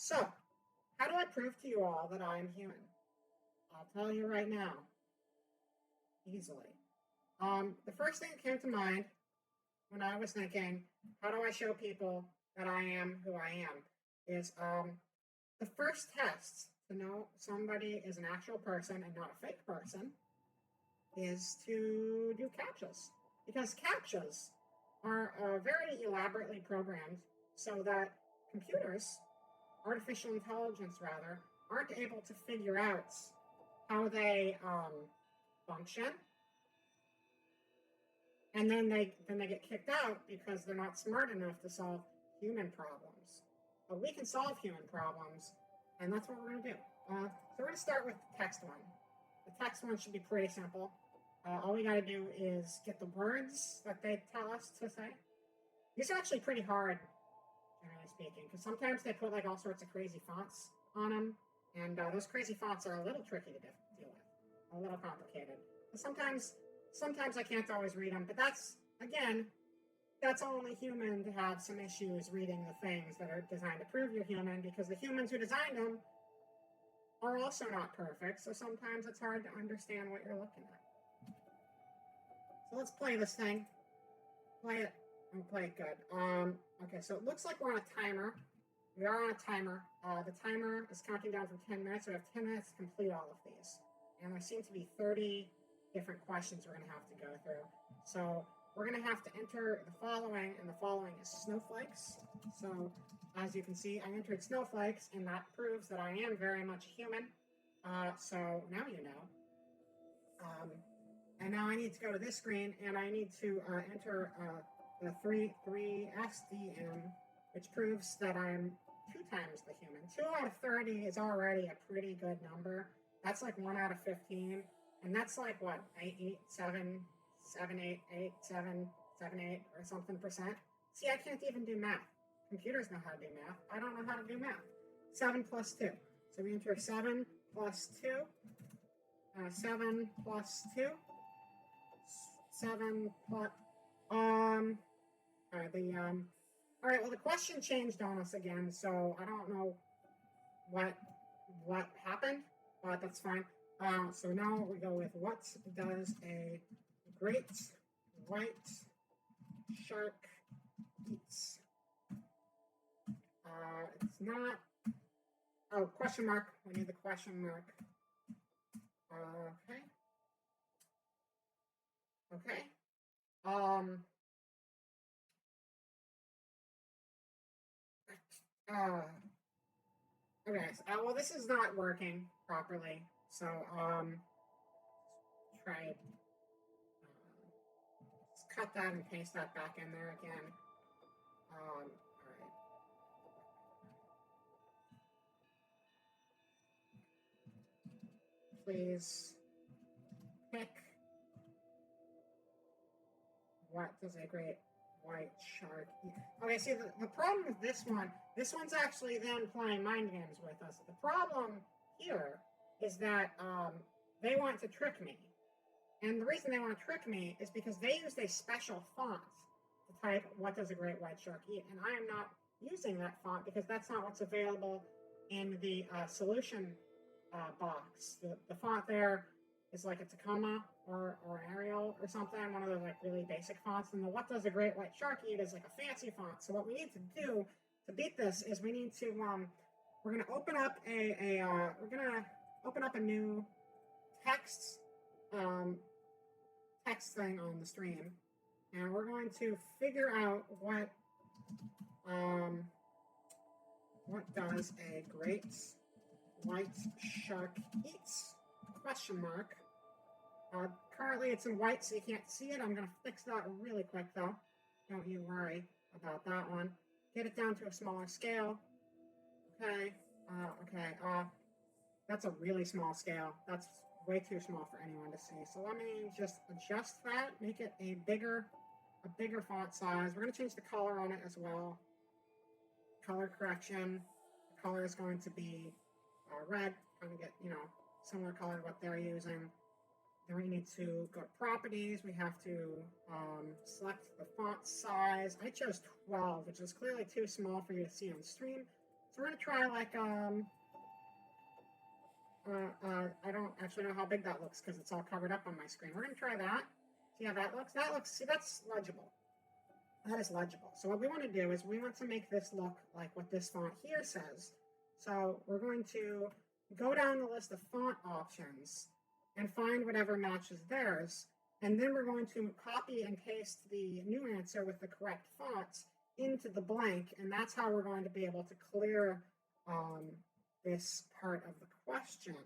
So, how do I prove to you all that I am human? I'll tell you right now, easily. The first thing that came to mind when I was thinking, how do I show people that I am who I am, is the first test to know somebody is an actual person and not a fake person is to do CAPTCHAs. Because CAPTCHAs are very elaborately programmed so that computers, artificial intelligence rather, aren't able to figure out how they function, and then they get kicked out because they're not smart enough to solve human problems. But we can solve human problems, and that's what we're going to do. So we're going to start with the text one. The text one should be pretty simple. All we got to do is get the words that they tell us to say. These are actually pretty hard, generally speaking, because sometimes they put like all sorts of crazy fonts on them, and those crazy fonts are a little tricky to deal with, a little complicated. But sometimes I can't always read them, but that's only human to have some issues reading the things that are designed to prove you're human, because the humans who designed them are also not perfect, so sometimes it's hard to understand what you're looking at. So let's play this thing. Play it and play it good. Okay, so it looks like we're on a timer. We are on a timer. The timer is counting down from 10 minutes. We have 10 minutes to complete all of these. And there seem to be 30 different questions we're going to have to go through. So we're going to have to enter the following, and the following is snowflakes. So as you can see, I entered snowflakes, and that proves that I am very much a human. So now you know. And now I need to go to this screen, and I need to enter the 3SDM, which proves that I'm 2 times the human. 2 out of 30 is already a pretty good number. That's like 1 out of 15. And that's like what, 8, 7, 7, 8, 8, 7, 7, 8, or something percent. See, I can't even do math. Computers know how to do math. I don't know how to do math. 7 plus 2. So we enter 7 plus 2. 7 plus 2. 7 plus, all right, well, the question changed on us again, so I don't know what happened, but that's fine. So now we go with, what does a great white shark eat? It's not, oh, question mark, we need the question mark. Okay. Okay. Okay, so, well, this is not working properly, so, try it. Let's cut that and paste that back in there again. All right. Please pick, what does a great white shark eat? Okay, see, the problem with this one's actually them playing mind games with us. The problem here is that they want to trick me. And the reason they want to trick me is because they used a special font to type, what does a great white shark eat? And I am not using that font because that's not what's available in the solution box. The font there is like a Tacoma or Arial or something, one of those like really basic fonts. And the what does a great white shark eat is like a fancy font. So what we need to do to beat this is we need to, we're going to open up a new text thing on the stream, and we're going to figure out what does a great white shark eat? Question mark. Currently it's in white, so you can't see it. I'm going to fix that really quick, though. Don't you worry about that one. Get it down to a smaller scale. Okay. That's a really small scale. That's way too small for anyone to see. So let me just adjust that, make it a bigger font size. We're going to change the color on it as well. Color correction. The color is going to be red. Kind of get, similar color to what they're using. Then we need to go to properties. We have to select the font size. I chose 12, which is clearly too small for you to see on stream. we're going to try like, I don't actually know how big that looks because it's all covered up on my screen. We're going to try that. See how that looks? See, that's legible. That is legible. So what we want to do is we want to make this look like what this font here says. So we're going to go down the list of font options and find whatever matches theirs. And then we're going to copy and paste the new answer with the correct fonts into the blank. And that's how we're going to be able to clear this part of the question.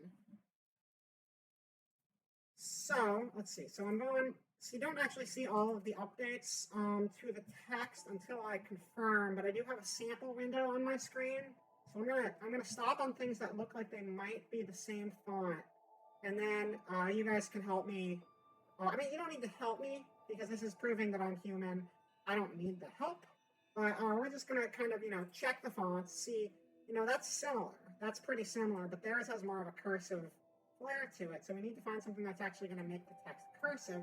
So let's see. So I'm going, so you don't actually see all of the updates to the text until I confirm, but I do have a sample window on my screen. So I'm gonna stop on things that look like they might be the same font. And then you guys can help me. I mean, you don't need to help me because this is proving that I'm human. I don't need the help. But we're just gonna kind of, check the fonts, see, that's similar. That's pretty similar, but theirs has more of a cursive flair to it. So we need to find something that's actually gonna make the text cursive.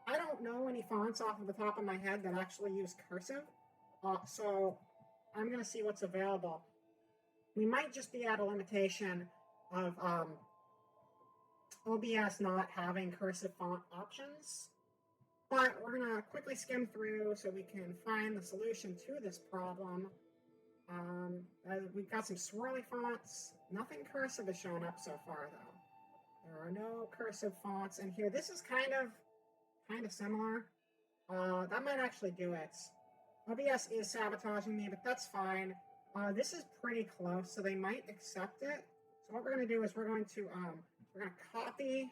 I don't know any fonts off of the top of my head that actually use cursive. So I'm gonna see what's available. We might just be at a limitation of OBS not having cursive font options. But we're going to quickly skim through so we can find the solution to this problem. We've got some swirly fonts. Nothing cursive has shown up so far, though. There are no cursive fonts in here. This is kind of similar. That might actually do it. OBS is sabotaging me, but that's fine. This is pretty close, so they might accept it. So what we're going to do is we're going to copy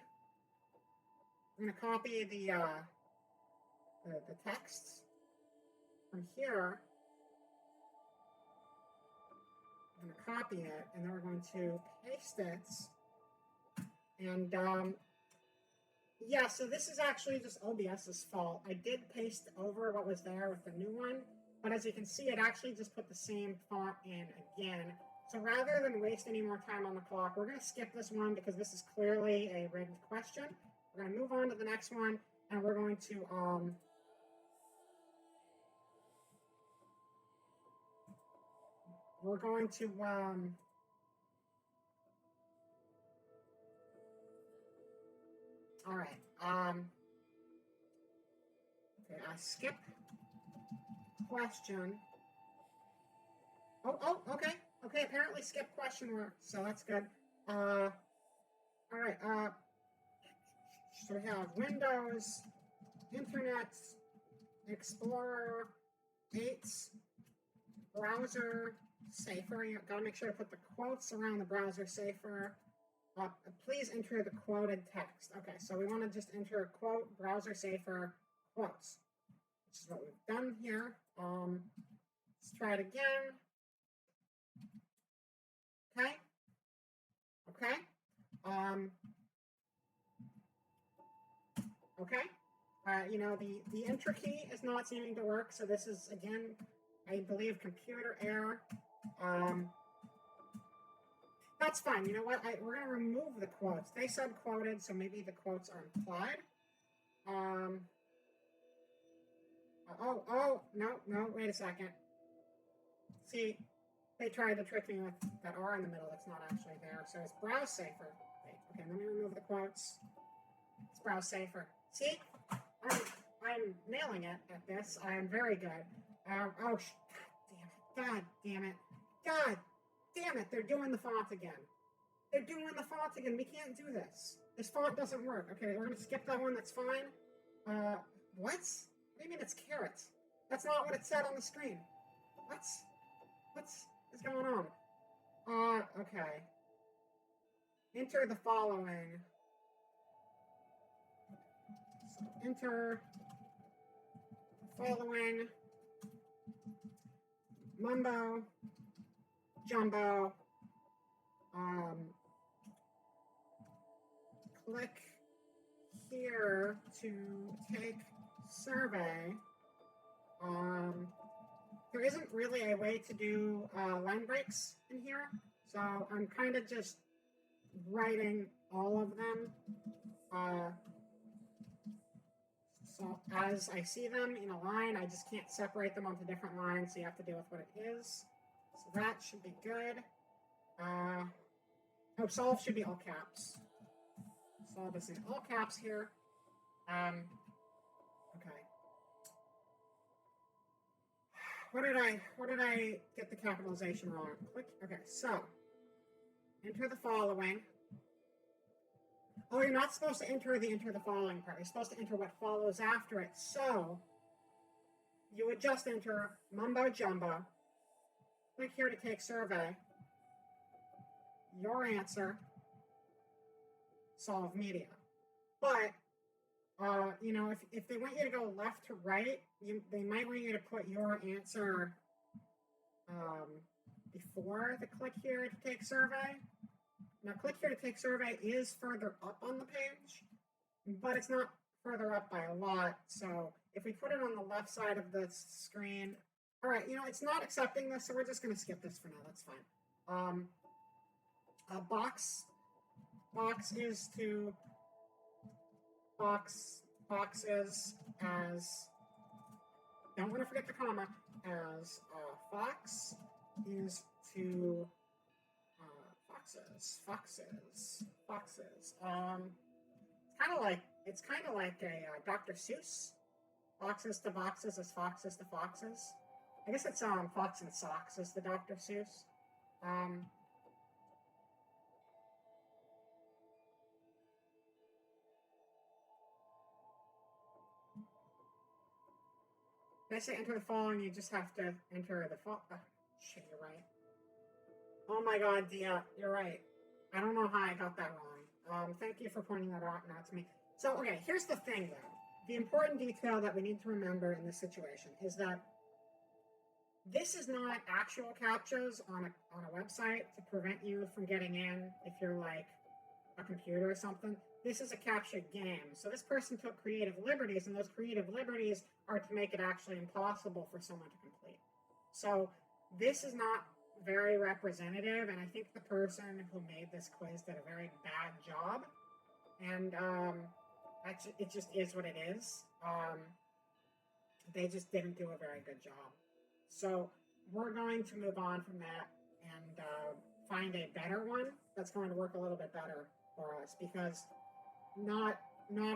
the text from here. I'm going to copy it, and then we're going to paste it. And yeah, so this is actually just OBS's fault. I did paste over what was there with the new one, but as you can see, it actually just put the same font in again. So rather than waste any more time on the clock, we're going to skip this one because this is clearly a rigged question. We're going to move on to the next one, and we're going to all right. Okay, I skip question. Oh, okay. Okay, apparently skip question works, so that's good. All right. So we have Windows, Internet, Explorer, 8, Browser Safer. You gotta make sure to put the quotes around the Browser Safer. Please enter the quoted text. Okay, so we want to just enter quote Browser Safer quotes, which is what we've done here. Let's try it again. Okay. Okay. Okay. The enter key is not seeming to work, so this is again, I believe, computer error. That's fine. You know what? We're going to remove the quotes. They said quoted, so maybe the quotes are implied. No, wait a second. See, they tried to trick me with that R in the middle that's not actually there. So it's Browse Safer. Okay, let me remove the quotes. It's Browse Safer. See? I'm nailing it at this. I am very good. God damn it. God damn it. They're doing the font again. They're doing the font again. We can't do this. This font doesn't work. Okay, we're going to skip that one. That's fine. What? What do you mean it's carrots? That's not what it said on the screen. What's going on? Okay. Enter the following. So enter the following. Mumbo jumbo. Click here to take survey. There isn't really a way to do line breaks in here, so I'm kind of just writing all of them. So as I see them in a line, I just can't separate them onto different lines, so you have to deal with what it is. So that should be good. Solve should be all caps. Solve is in all caps here. Okay. What did I get the capitalization wrong? Click. Okay, so enter the following. Oh, you're not supposed to enter the following part. You're supposed to enter what follows after it. So you would just enter mumbo jumbo. Click here to take survey. Your answer, solve media. But you know, if they want you to go left to right, they might want you to put your answer before the click here to take survey. Now, click here to take survey is further up on the page, but it's not further up by a lot. So if we put it on the left side of the screen, all right, you know, it's not accepting this, so we're just going to skip this for now. That's fine. Box is to boxes as, don't want to forget the comma, as fox is to foxes. It's kind of like a Dr. Seuss. Boxes to boxes as foxes to foxes. I guess it's Fox and Socks is the Dr. Seuss. They say enter the following, you just have to enter the shit, you're right. Oh my god, Dia, you're right. I don't know how I got that wrong. Thank you for pointing that out to me. So, okay, here's the thing, though. The important detail that we need to remember in this situation is that this is not actual CAPTCHAs on a website to prevent you from getting in if you're like a computer or something. This is a CAPTCHA game. So this person took creative liberties, and those creative liberties are to make it actually impossible for someone to complete. So this is not very representative, and I think the person who made this quiz did a very bad job. And it just is what it is. They just didn't do a very good job. So we're going to move on from that and find a better one that's going to work a little bit better for us, because not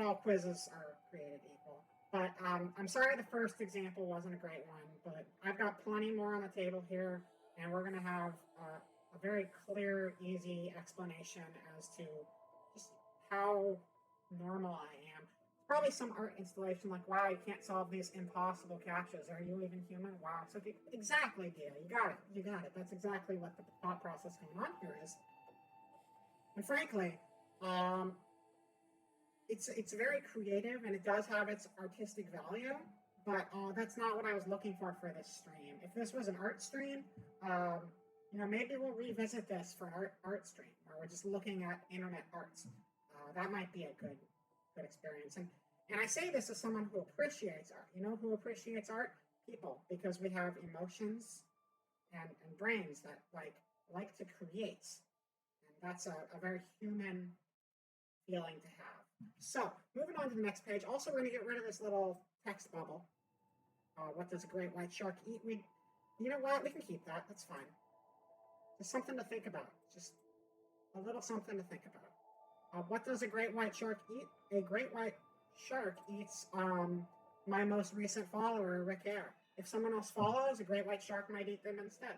all quizzes are created equal. But I'm sorry the first example wasn't a great one, but I've got plenty more on the table here, and we're going to have a very clear, easy explanation as to just how normal I am. Probably some art installation like, wow, you can't solve these impossible CAPTCHAs. Are you even human? Wow. So exactly, Dia, you got it. That's exactly what the thought process going on here is. And frankly, it's very creative, and it does have its artistic value, but that's not what I was looking for this stream. If this was an art stream, you know, maybe we'll revisit this for an art stream where we're just looking at internet arts. That might be a good experience. And I say this as someone who appreciates art. You know who appreciates art? People, because we have emotions and brains that like to create. And that's a very human feeling to have. So, moving on to the next page. Also, we're going to get rid of this little text bubble. What does a great white shark eat? You know what? We can keep that. That's fine. Just something to think about. Just a little something to think about. What does a great white shark eat? A great white shark eats my most recent follower, Rick Air. If someone else follows, a great white shark might eat them instead.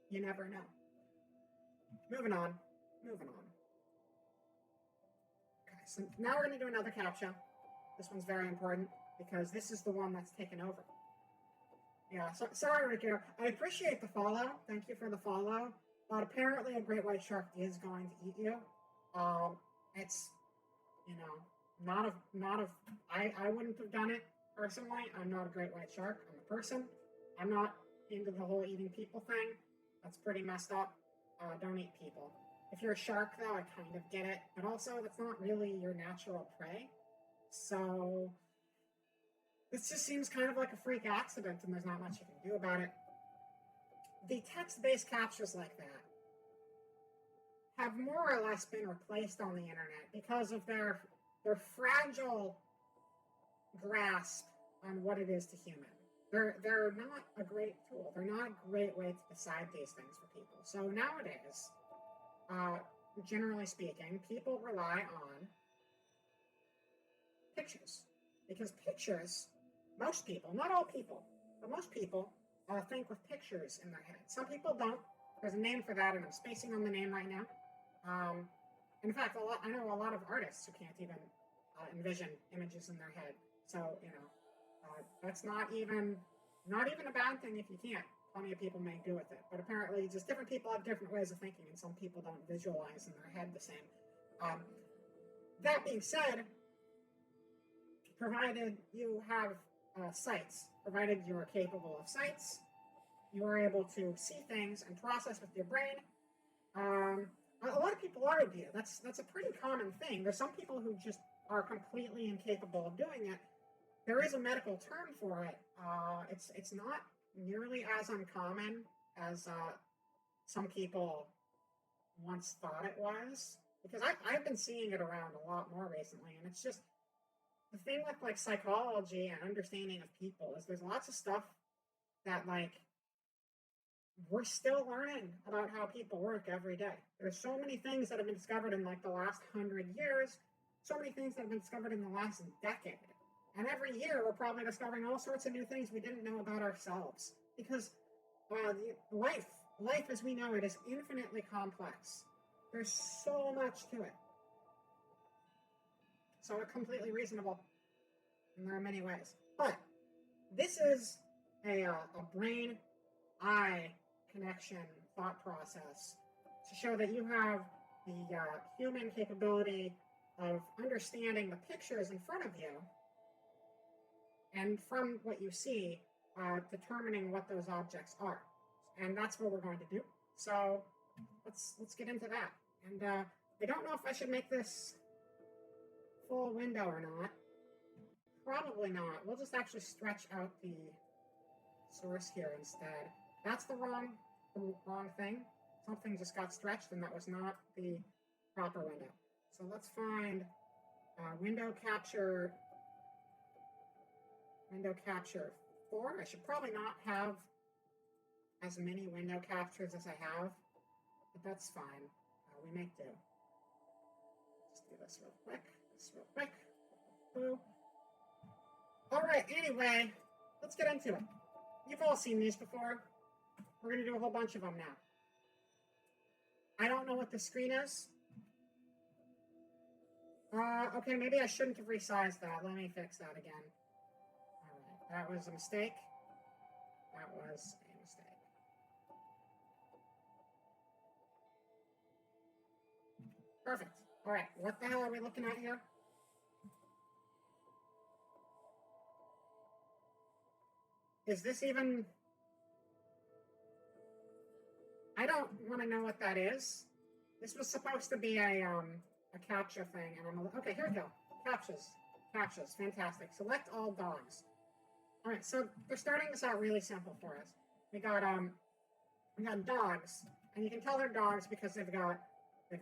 You never know. Moving on. Okay, so now we're going to do another CAPTCHA. This one's very important because this is the one that's taken over. Yeah, so sorry, Rick Air. I appreciate the follow. Thank you for the follow. But apparently a great white shark is going to eat you. It's, you know, I wouldn't have done it personally. I'm not a great white shark. I'm a person. I'm not into the whole eating people thing. That's pretty messed up. Don't eat people. If you're a shark, though, I kind of get it. But also, that's not really your natural prey. So this just seems kind of like a freak accident, and there's not much you can do about it. The text-based CAPTCHAs like that have more or less been replaced on the internet because of their fragile grasp on what it is to human. they're not a great tool. They're not a great way to decide these things for people. So nowadays, uh, generally speaking, people rely on pictures because pictures, most people, not all people, but most people think with pictures in their head. Some people don't. There's a name for that, and I'm spacing on the name right now. Um, in fact, I know a lot of artists who can't even envision images in their head. So that's not even a bad thing if you can't. Plenty of people may do with it, but apparently, just different people have different ways of thinking, and some people don't visualize in their head the same. Um, that being said, provided you have sights, provided you're capable of sights, you are able to see things and process with your brain. A lot of people are do. That's a pretty common thing. There's some people who just are completely incapable of doing it. There is a medical term for it. It's not nearly as uncommon as some people once thought it was, because I've been seeing it around a lot more recently, and it's just the thing with like psychology and understanding of people is there's lots of stuff that like we're still learning about how people work every day. There's so many things that have been discovered in like the last 100 years, so many things that have been discovered in the last decade. And every year we're probably discovering all sorts of new things we didn't know about ourselves. Because life as we know it is infinitely complex. There's so much to it. So it's completely reasonable. And there are many ways. But this is a brain-eye connection thought process to show that you have the human capability of understanding the pictures in front of you, and from what you see, determining what those objects are. And that's what we're going to do. So let's get into that. And I don't know if I should make this full window or not. Probably not. We'll just actually stretch out the source here instead. That's the wrong thing. Something just got stretched, and that was not the proper window. So let's find window capture 4. I should probably not have as many window captures as I have, but that's fine. We make do. Just do this real quick. Boo. All right, anyway, let's get into it. You've all seen these before. We're going to do a whole bunch of them now. I don't know what the screen is. Okay, maybe I shouldn't have resized that. Let me fix that again. All right, that was a mistake. Perfect. All right, what the hell are we looking at here? Is this even... I don't want to know what that is. This was supposed to be a captcha thing, and okay, here we go. Captchas, fantastic. Select all dogs. All right, so they're starting this out really simple for us. We got dogs, and you can tell they're dogs because they've got the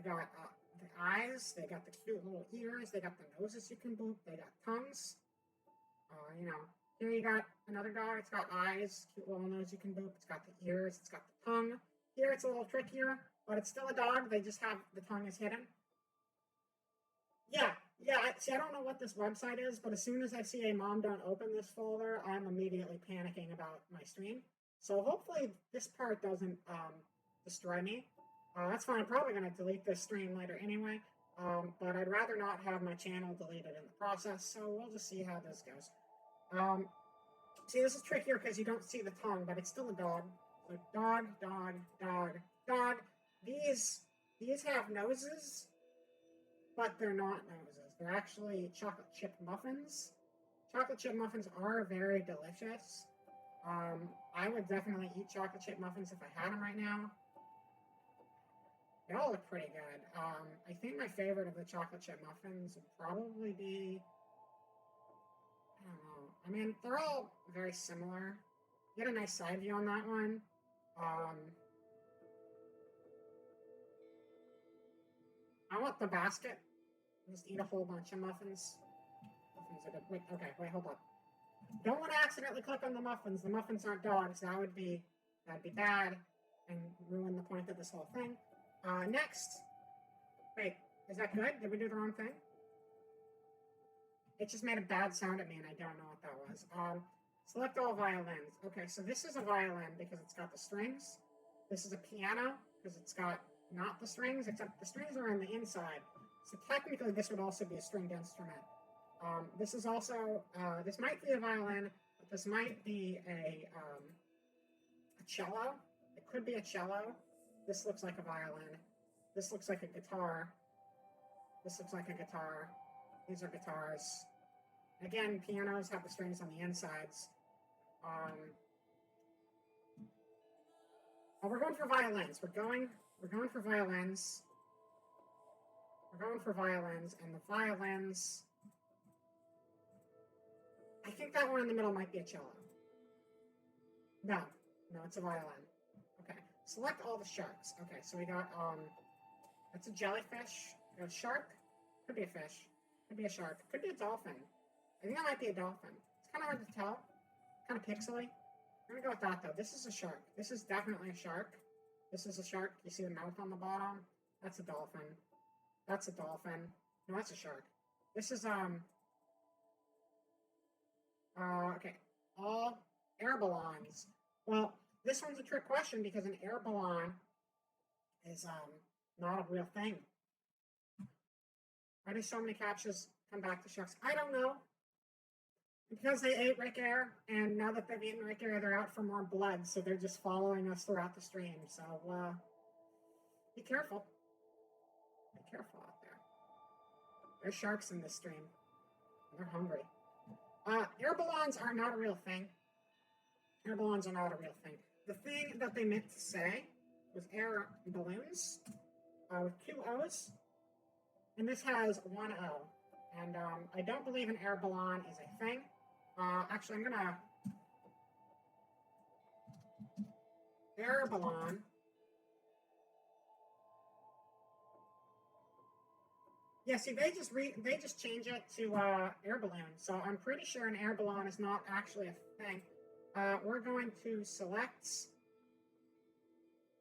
eyes, they got the cute little ears, they got the noses you can boop, they got tongues. Here you got another dog. It's got eyes, cute little nose you can boop. It's got the ears, it's got the tongue. Here it's a little trickier, but it's still a dog. They just have the tongue is hidden. Yeah. See, I don't know what this website is, but as soon as I see a mom don't open this folder, I'm immediately panicking about my stream. So hopefully this part doesn't destroy me. That's fine. I'm probably going to delete this stream later anyway, but I'd rather not have my channel deleted in the process, so we'll just see how this goes. See, this is trickier because you don't see the tongue, but it's still a dog. So dog. These have noses, but they're not noses. They're actually chocolate chip muffins. Chocolate chip muffins are very delicious. I would definitely eat chocolate chip muffins if I had them right now. They all look pretty good. I think my favorite of the chocolate chip muffins would probably be... I don't know. I mean, they're all very similar. You get a nice side view on that one. I want the basket. Just eat a whole bunch of muffins. Muffins are good. Wait, hold up. Don't want to accidentally click on the muffins. The muffins aren't dogs. That'd be bad and ruin the point of this whole thing. Next. Wait, is that good? Did we do the wrong thing? It just made a bad sound at me and I don't know what that was. Select all violins. Okay, so this is a violin because it's got the strings. This is a piano because it's got not the strings, except the strings are on the inside. So technically this would also be a stringed instrument. This is also, this might be a violin, but this might be a cello. It could be a cello. This looks like a violin. This looks like a guitar. This looks like a guitar. These are guitars. Again, pianos have the strings on the insides. Oh, we're going for violins. We're going for violins. We're going for violins, and the violins. I think that one in the middle might be a cello. No, it's a violin. Okay, select all the sharks. Okay, so we got that's a jellyfish. We got a shark. Could be a fish. Could be a shark. Could be a dolphin. I think that might be a dolphin. It's kind of hard to tell. Kind of pixely. I'm gonna go with that though. This is a shark. This is definitely a shark. This is a shark. You see the mouth on the bottom? That's a dolphin. That's a dolphin. No, that's a shark. This is okay. All air balloons. Well, this one's a trick question because an air balloon is not a real thing. Why do so many captchas come back to sharks? I don't know. Because they ate Rick Air, and now that they've eaten Rick Air, they're out for more blood, so they're just following us throughout the stream. So, be careful. Be careful out there. There's sharks in this stream. They're hungry. Air balloons are not a real thing. Air balloons are not a real thing. The thing that they meant to say was air balloons with 2 O's, and this has 1 O. And I don't believe an air balloon is a thing. Actually, I'm gonna air balloon. Yeah, see, they just change it to air balloon. So I'm pretty sure an air balloon is not actually a thing. We're going to select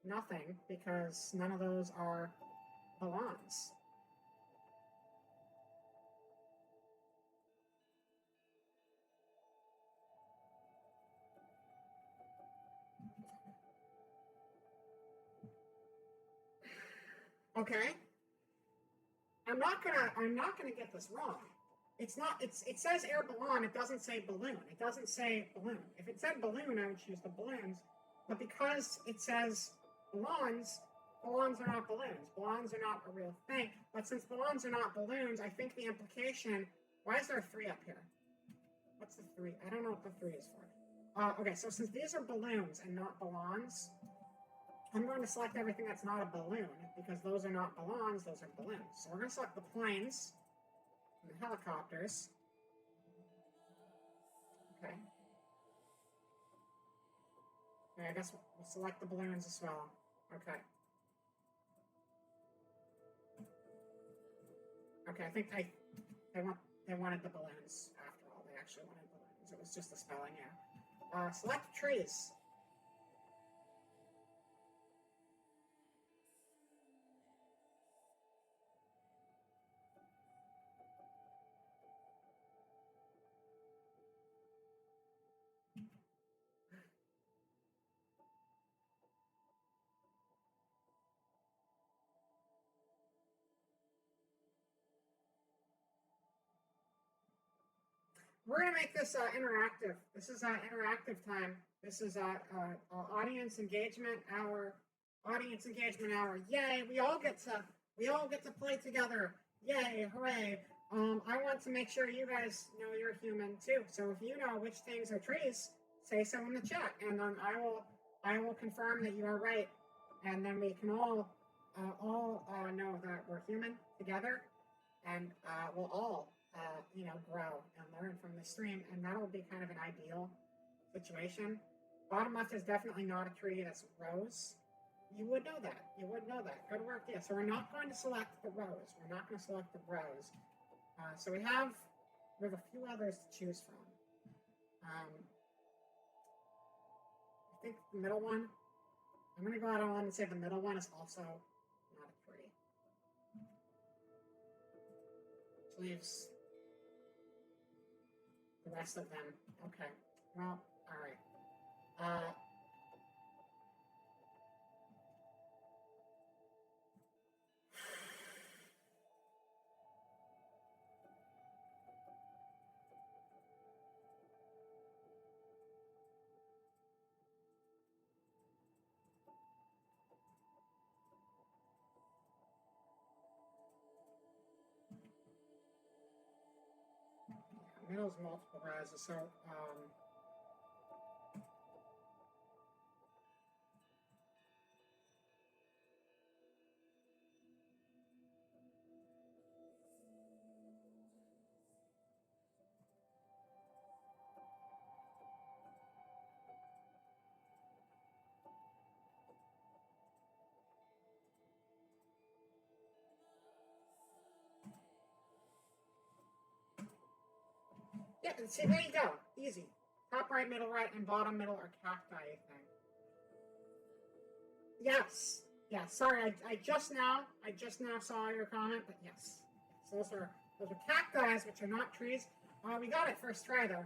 nothing because none of those are balloons. Okay. I'm not gonna get this wrong. It says air balloon, it doesn't say balloon. It doesn't say balloon. If it said balloon, I would choose the balloons. But because it says balloons are not balloons. Balloons are not a real thing. But since balloons are not balloons, I think the implication, why is there a 3 up here? What's the 3? I don't know what the 3 is for. Okay, so since these are balloons and not balloons, I'm going to select everything that's not a balloon, because those are not balloons, those are balloons. So we're going to select the planes and the helicopters. Okay. Okay, I guess we'll select the balloons as well. Okay. Okay, I think they wanted the balloons after all. They actually wanted balloons. It was just the spelling, yeah. Select trees. We're going to make this interactive. This is interactive time. This is audience engagement hour. Audience engagement hour. Yay! We all get to play together. Yay! Hooray! I want to make sure you guys know you're human too. So if you know which things are trees, say so in the chat, and then I will confirm that you are right, and then we can all know that we're human together, and we'll all grow and learn from the stream, and that'll be kind of an ideal situation. Bottom left is definitely not a tree, that's rose. You would know that. You would know that. Good work. Yeah, so we're not going to select the rose. We're not going to select the rose. So we have a few others to choose from. I think the middle one, I'm going to go out on and say the middle one is also not a tree. Which leaves the rest of them. Okay. Well, all right. Middle's multiple rises, so yeah, see, there you go. Easy. Top right, middle right, and bottom middle are cacti, I think. Yes. Yeah, sorry, I just now saw your comment, but yes. Those are cacti, which are not trees. We got it first try though.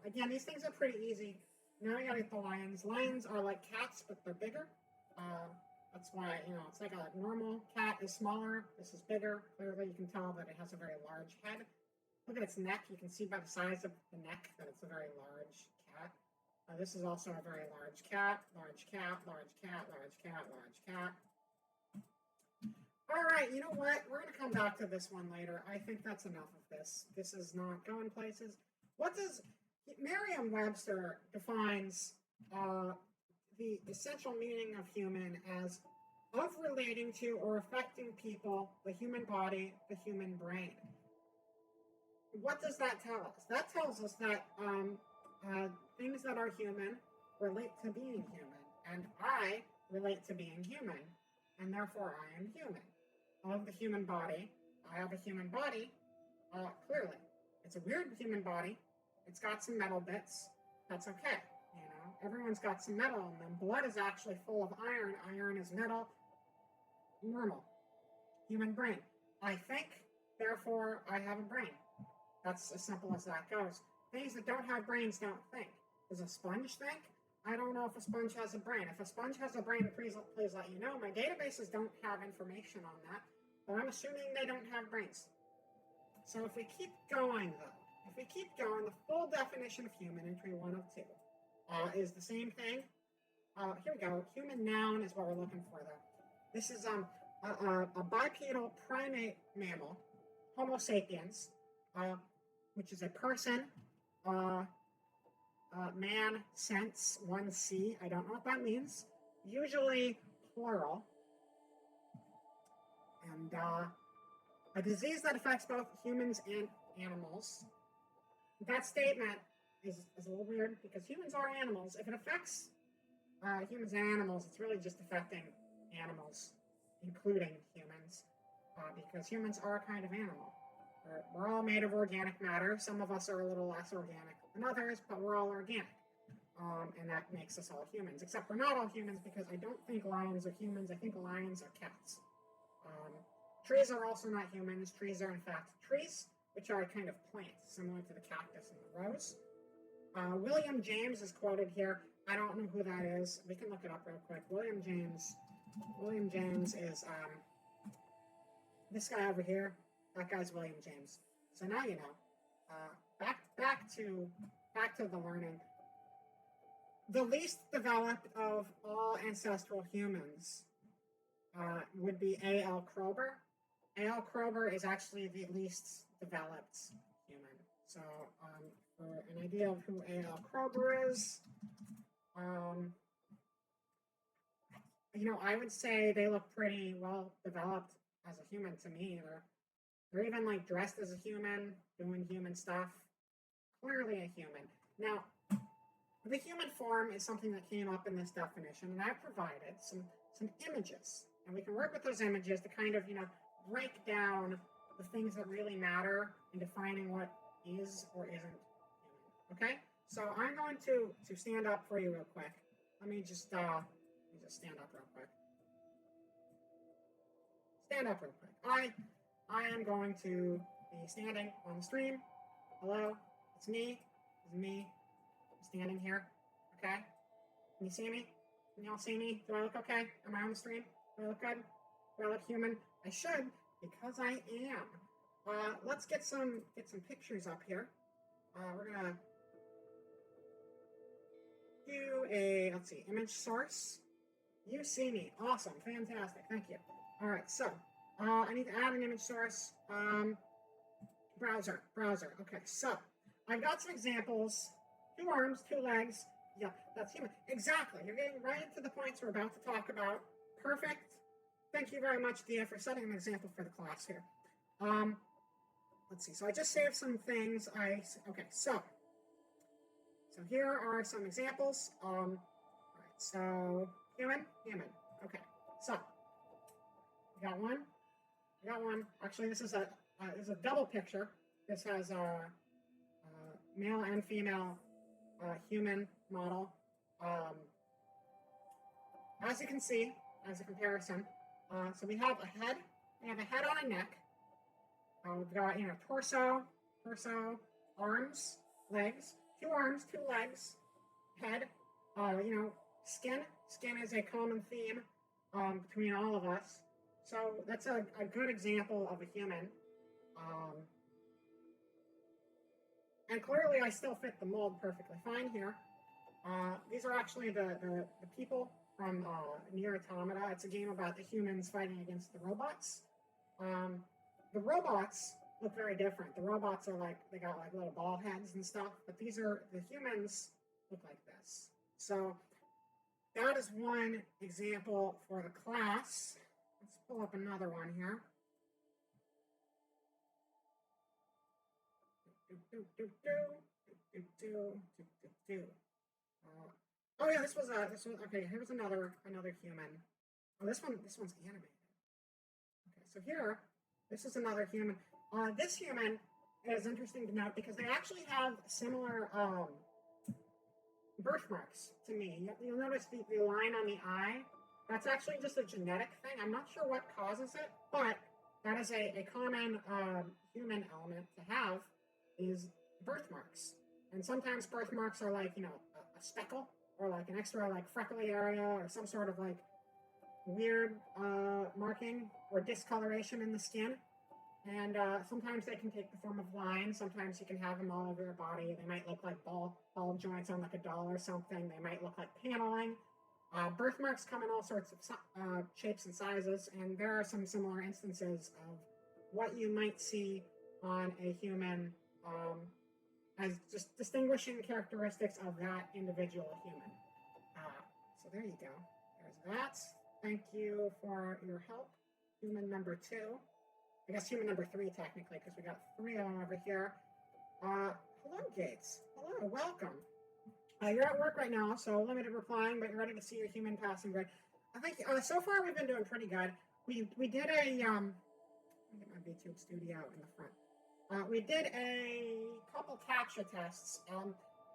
Again, these things are pretty easy. Now we gotta get the lions. Lions are like cats, but they're bigger. That's why, it's like a normal cat is smaller. This is bigger. Clearly, you can tell that it has a very large head. Look at its neck. You can see by the size of the neck that it's a very large cat. This is also a very large cat, large cat, large cat, large cat, large cat. All right, you know what? We're going to come back to this one later. I think that's enough of this. This is not going places. What does Merriam-Webster defines the essential meaning of human as of relating to or affecting people, the human body, the human brain. What does that tell us? That tells us that things that are human relate to being human, and I relate to being human, and therefore I am human. Of the human body, I have a human body, clearly. It's a weird human body. It's got some metal bits. That's okay. Everyone's got some metal in them. Blood is actually full of iron. Iron is metal. Normal. Human brain. I think, therefore I have a brain. That's as simple as that goes. Things that don't have brains don't think. Does a sponge think? I don't know if a sponge has a brain. If a sponge has a brain, please let you know. My databases don't have information on that, but I'm assuming they don't have brains. So if we keep going, though, the full definition of human in tree 1 of 2 is the same thing. Here we go. Human noun is what we're looking for, though. This is a bipedal primate mammal, Homo sapiens, which is a person, man, sense, 1C. I don't know what that means. Usually plural. And a disease that affects both humans and animals. That statement is a little weird because humans are animals. If it affects humans and animals, it's really just affecting animals, including humans, because humans are a kind of animal. We're all made of organic matter. Some of us are a little less organic than others, but we're all organic. And that makes us all humans, except we're not all humans because I don't think lions are humans. I think lions are cats. Trees are also not humans. Trees are, in fact, trees, which are a kind of plant, similar to the cactus and the rose. William James is quoted here. I don't know who that is. We can look it up real quick. William James is this guy over here. That guy's William James. So now you know. Back to the learning. The least developed of all ancestral humans would be A.L. Kroeber. A.L. Kroeber is actually the least developed human. So for an idea of who A.L. Kroeber is, I would say they look pretty well developed as a human to me. They're even like dressed as a human, doing human stuff. Clearly a human. Now, the human form is something that came up in this definition, and I provided some images. And we can work with those images to kind of, break down the things that really matter in defining what is or isn't human. Okay? So I'm going to stand up for you real quick. Let me just stand up real quick. Stand up real quick. I am going to be standing on the stream. Hello, it's me. It's me. I'm standing here. Okay. Can you see me? Can y'all see me? Do I look okay? Am I on the stream? Do I look good? Do I look human? I should, because I am. Let's get some pictures up here. We're gonna do a, let's see, image source. You see me. Awesome. Fantastic. Thank you. All right. So I need to add an image source. Browser. Okay. So I've got some examples. 2 arms, 2 legs. Yeah, that's human. Exactly. You're getting right into the points we're about to talk about. Perfect. Thank you very much, Dia, for setting an example for the class here. Let's see. So I just saved some things. Okay. So here are some examples. All right. So human. Okay. So we got one. Actually, this is a double picture. This has a male and female human model. As you can see, as a comparison, so we have a head. We have a head on a neck. We've got torso, arms, legs, 2 arms, 2 legs, head. Skin. Skin is a common theme between all of us. So that's a good example of a human. And clearly I still fit the mold perfectly fine here. These are actually the people from Nier Automata. It's a game about the humans fighting against the robots. The robots look very different. The robots are they got little ball heads and stuff, but the humans look like this. So that is one example for the class. Let's pull up another one here. Oh yeah, this was okay. Here's another human. Oh, this one's animated. Okay, so here, this is another human. This human is interesting to note because they actually have similar birthmarks to me. You'll notice the line on the eye. That's actually just a genetic thing. I'm not sure what causes it, but that is a common human element to have is birthmarks. And sometimes birthmarks are a speckle or an extra freckly area or some sort of weird marking or discoloration in the skin. And sometimes they can take the form of lines. Sometimes you can have them all over your body. They might look like ball joints on a doll or something. They might look like paneling. Birthmarks come in all sorts of shapes and sizes, and there are some similar instances of what you might see on a human as just distinguishing characteristics of that individual human. So there you go. There's that. Thank you for your help. Human number 2. I guess human number 3 technically, because we got 3 of them over here. Hello, Gates. Hello, welcome. You're at work right now, so limited replying, but you're ready to see your human passing grade. I think so far we've been doing pretty good. We did a let me get my VTube studio in the front. We did a couple captcha tests.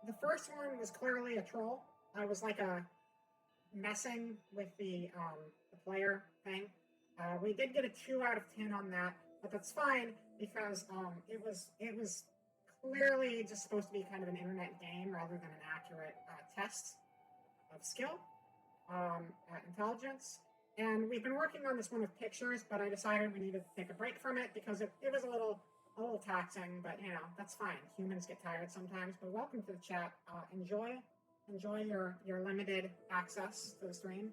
The first one was clearly a troll. I was messing with the player thing. We did get a 2 out of 10 on that, but that's fine because it was clearly just supposed to be kind of an internet game rather than an accurate test of skill at intelligence. And we've been working on this one with pictures, but I decided we needed to take a break from it because it was a little taxing, but that's fine. Humans get tired sometimes. But welcome to the chat. Enjoy your limited access to the stream.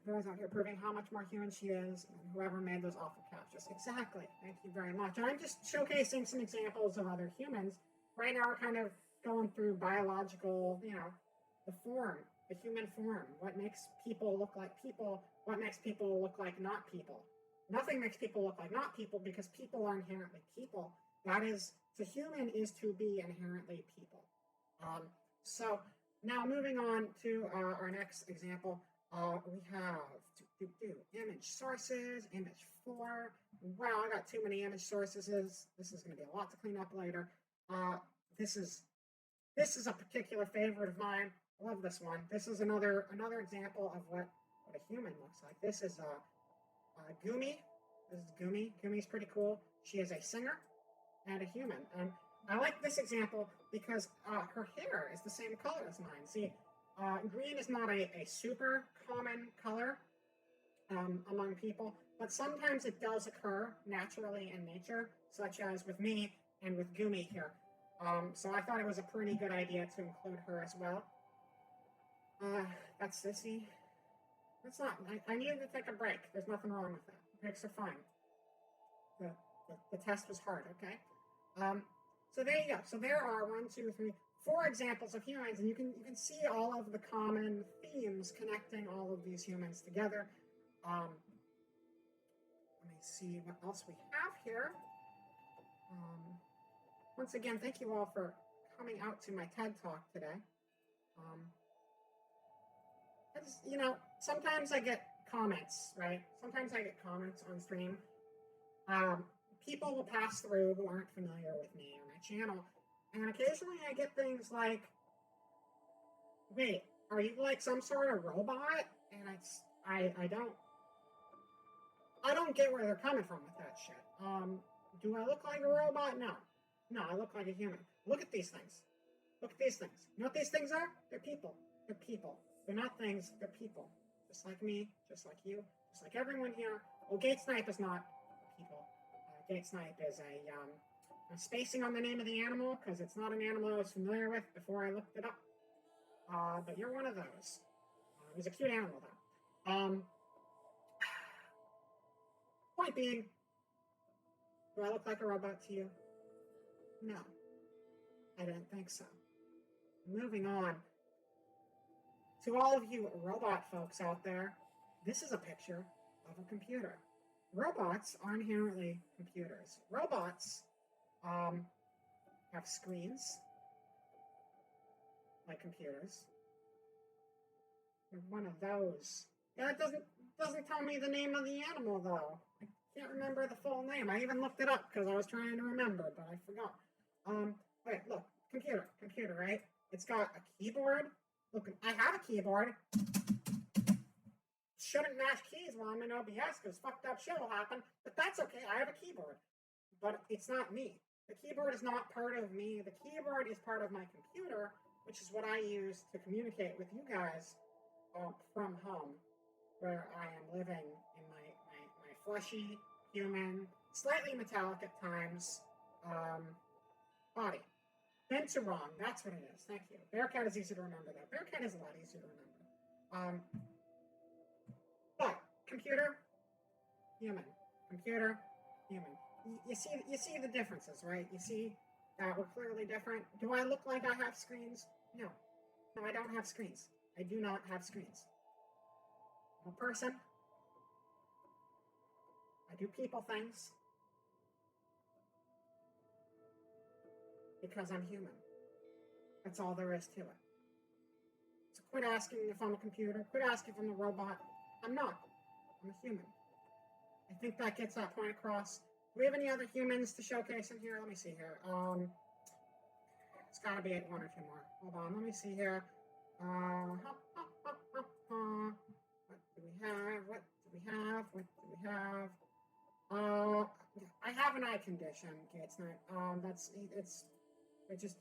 Girls out here proving how much more human she is, and whoever made those awful captures. Exactly. Thank you very much. I'm just showcasing some examples of other humans. Right now, we're kind of going through biological, the form, the human form. What makes people look like people? What makes people look like not people? Nothing makes people look like not people because people are inherently people. That is, to human is to be inherently people. So now moving on to our next example. We have image sources, image 4. Wow, I got too many image sources. This is going to be a lot to clean up later. This is a particular favorite of mine. I love this one. This is another example of what a human looks like. This is Gumi. This is Gumi. Gumi's pretty cool. She is a singer and a human. And I like this example because her hair is the same color as mine. See, green is not a super common color among people, but sometimes it does occur naturally in nature, such as with me and with Gumi here. So I thought it was a pretty good idea to include her as well. That's Sissy. That's not. I needed to take a break. There's nothing wrong with that. Breaks are fine. The test was hard. Okay. So there you go. So there are 4 examples of humans, and you can see all of the common themes connecting all of these humans together. Let me see what else we have here. Once again, thank you all for coming out to my TED Talk today. Sometimes I get comments, right? Sometimes I get comments on stream. People will pass through who aren't familiar with me or my channel, and occasionally I get things like, wait, are you like some sort of robot? And I don't get where they're coming from with that shit. Do I look like a robot? No, I look like a human. Look at these things. Look at these things. You know what these things are? They're people. They're people. They're not things. They're people. Just like me, just like you, just like everyone here. Well, Gate Snipe is not people. Gate Snipe is I'm spacing on the name of the animal because it's not an animal I was familiar with before I looked it up. But you're one of those. It was a cute animal, though. Point being, do I look like a robot to you? No, I didn't think so. Moving on. To all of you robot folks out there, this is a picture of a computer. Robots are inherently computers. Robots have screens, like computers. They're one of those. That doesn't tell me the name of the animal, though. I can't remember the full name. I even looked it up because I was trying to remember, but I forgot. Wait, look, computer, right? It's got a keyboard. Look, I have a keyboard. Shouldn't mash keys while I'm in OBS because fucked up shit will happen, but that's okay. I have a keyboard, but it's not me. The keyboard is not part of me. The keyboard is part of my computer, which is what I use to communicate with you guys from home, where I am living in my fleshy, human, slightly metallic at times body. Bent to wrong, that's what it is. Thank you. Bearcat is easy to remember, though. Bearcat is a lot easier to remember. But computer, human. Computer, human. You see the differences, right? You see that we're clearly different. Do I look like I have screens? No, I don't have screens. I do not have screens. I'm a person. I do people things because I'm human. That's all there is to it. So quit asking if I'm a computer. Quit asking if I'm a robot. I'm not. I'm a human. I think that gets that point across. Do we have any other humans to showcase in here? Let me see here. It's got to be 1 or 2 more. Hold on. Let me see here. What do we have? What do we have? What do we have? I have an eye condition. Okay, it's not. It just.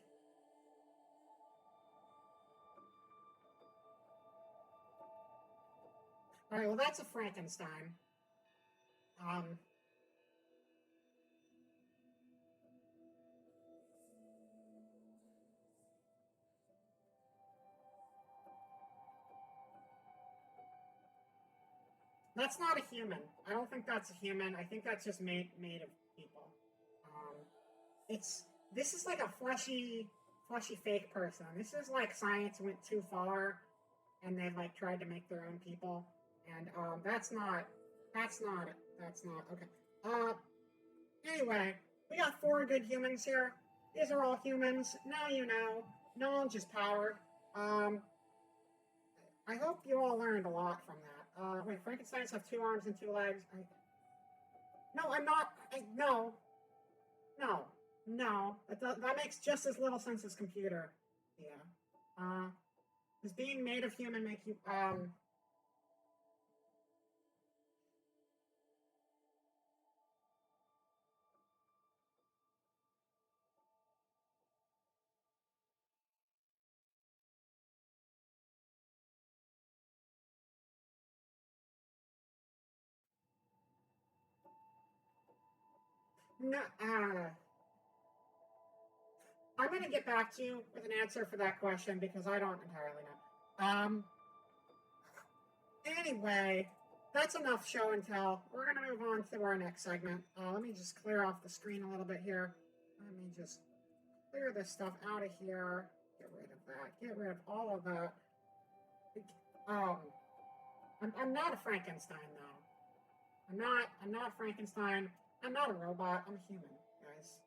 All right. Well, that's a Frankenstein. That's not a human. I don't think that's a human. I think that's just made of people. This is like a fleshy fake person. This is like science went too far, and they like tried to make their own people, and that's not okay. Anyway, we got 4 good humans here. These are all humans. Now you know. Knowledge is power. I hope you all learned a lot from that. Wait, Frankensteins have 2 arms and 2 legs. No, I'm not. No. No, that makes just as little sense as computer. Yeah. Does being made of human make you no? I'm going to get back to you with an answer for that question because I don't entirely know. Anyway, that's enough show and tell. We're going to move on to our next segment. Let me just clear off the screen a little bit here. Let me just clear this stuff out of here. Get rid of that. Get rid of all of that. Um, I'm not a Frankenstein though. I'm not Frankenstein. I'm not a robot. I'm a human, guys.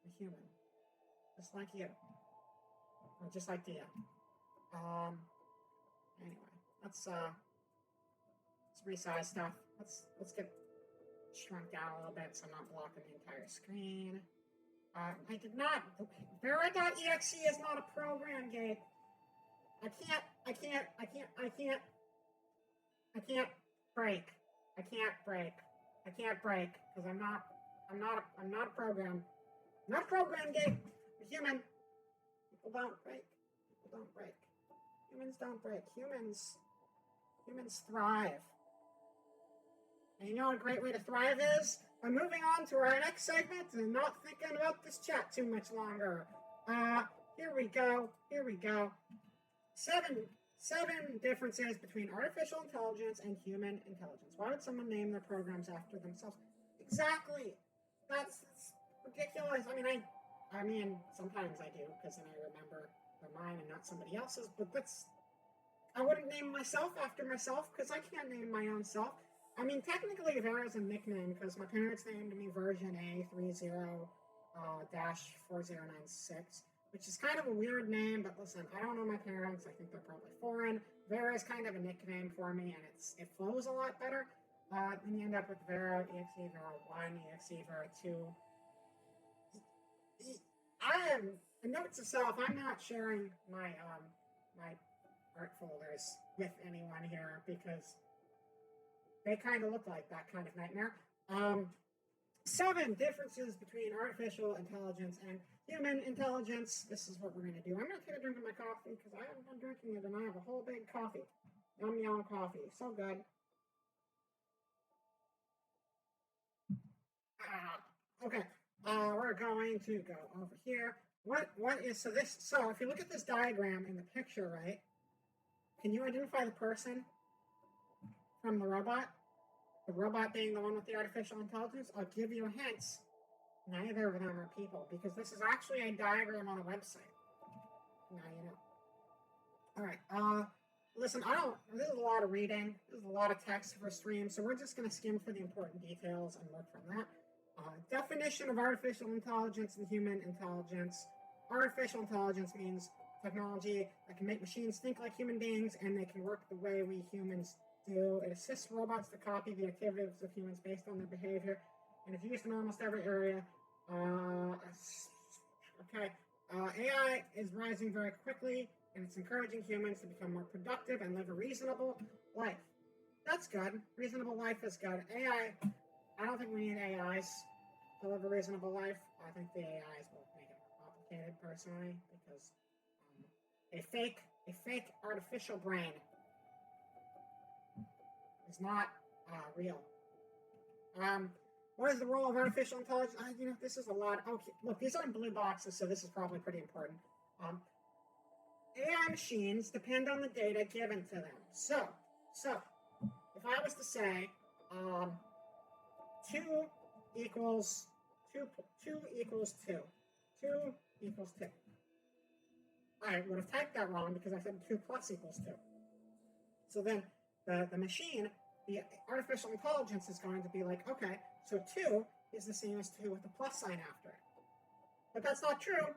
I'm a human, just like you, or just like Dia. Anyway, let's resize stuff. Let's get shrunk down a little bit so I'm not blocking the entire screen. I did not. Vera.exe is not a program, Gabe. I can't break. I can't break because I'm not a program. I'm not a program, Gabe. I'm a human. People don't break. Humans don't break. Humans thrive. And you know what a great way to thrive is? By moving on to our next segment and not thinking about this chat too much longer. Here we go. Seven differences between artificial intelligence and human intelligence. Why would someone name their programs after themselves? Exactly. That's ridiculous. I mean, sometimes I do because then I remember they're mine and not somebody else's. But I wouldn't name myself after myself because I can't name my own self. I mean, technically, Vera's a nickname because my parents named me version A30-4096, which is kind of a weird name, but listen, I don't know my parents. I think they're probably foreign. Vera is kind of a nickname for me, and it flows a lot better. Then you end up with Vera, EXE, Vera 1, EXE, Vera 2. A note to self, I'm not sharing my art folders with anyone here because they kind of look like that kind of nightmare. 7 differences between artificial intelligence and human intelligence. This is what we're going to do. I'm going to take a drink of my coffee because I haven't been drinking it and I have a whole big coffee. Yum coffee. So good. Okay. We're going to go over here. What is so if you look at this diagram in the picture, right? Can you identify the person from the robot? The robot being the one with the artificial intelligence? I'll give you a hint. Neither of them are people because this is actually a diagram on a website. Now you know. All right. Listen, this is a lot of reading. This is a lot of text for a stream, so we're just going to skim for the important details and work from that. Definition of artificial intelligence and human intelligence. Artificial intelligence means technology that can make machines think like human beings and they can work the way we humans do. It assists robots to copy the activities of humans based on their behavior and is used in almost every area. AI is rising very quickly and it's encouraging humans to become more productive and live a reasonable life. That's good. Reasonable life is good. I don't think we need AIs to live a reasonable life. I think the AIs will make it complicated, personally, because a fake artificial brain is not real. What is the role of artificial intelligence? This is a lot. Okay, look, these are in blue boxes, so this is probably pretty important. AI machines depend on the data given to them. So if I was to say 2 equals 2 equals 2. 2 equals 2. I would have typed that wrong because I said 2 plus equals 2. So then the machine, the artificial intelligence is going to be like, okay, so 2 is the same as 2 with the plus sign after it. But that's not true.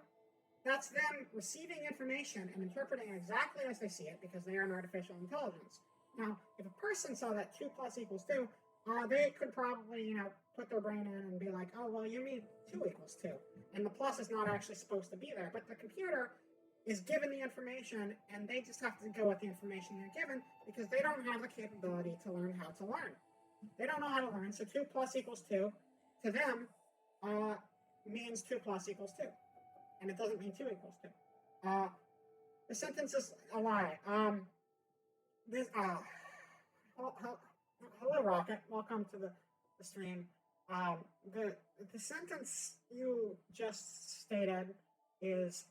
That's them receiving information and interpreting it exactly as they see it because they are an artificial intelligence. Now, if a person saw that 2 plus equals 2, they could probably, put their brain in and be like, oh, well, you mean 2 equals 2. And the plus is not actually supposed to be there. But the computer is given the information, and they just have to go with the information they're given because they don't have the capability to learn how to learn. They don't know how to learn, so 2 plus equals 2 to them means 2 plus equals 2. And it doesn't mean 2 equals 2. The sentence is a lie. This, hello, Rocket. Welcome to the stream. The sentence you just stated is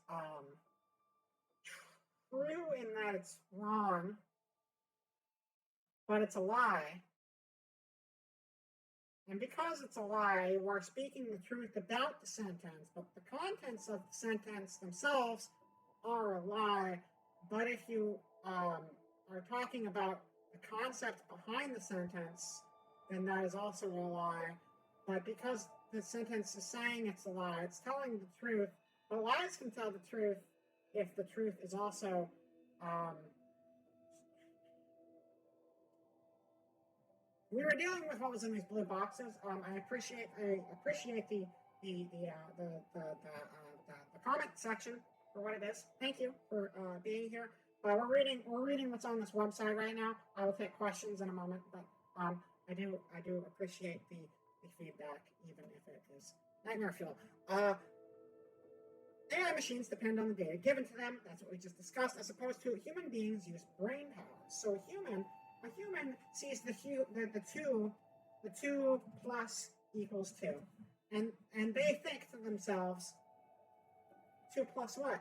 true in that it's wrong, but it's a lie. And because it's a lie, we're speaking the truth about the sentence, but the contents of the sentence themselves are a lie. But if you are talking about the concept behind the sentence, then that is also a lie. But because the sentence is saying it's a lie, it's telling the truth. But lies can tell the truth if the truth is also we were dealing with what was in these blue boxes. I appreciate the comment section for what it is. Thank you for being here. We're reading what's on this website right now. I will take questions in a moment, but I do appreciate the feedback, even if it is nightmare fuel. AI machines depend on the data given to them. That's what we just discussed, as opposed to human beings use brain power. So a human sees the 2 plus equals 2, and they think to themselves, 2 plus what?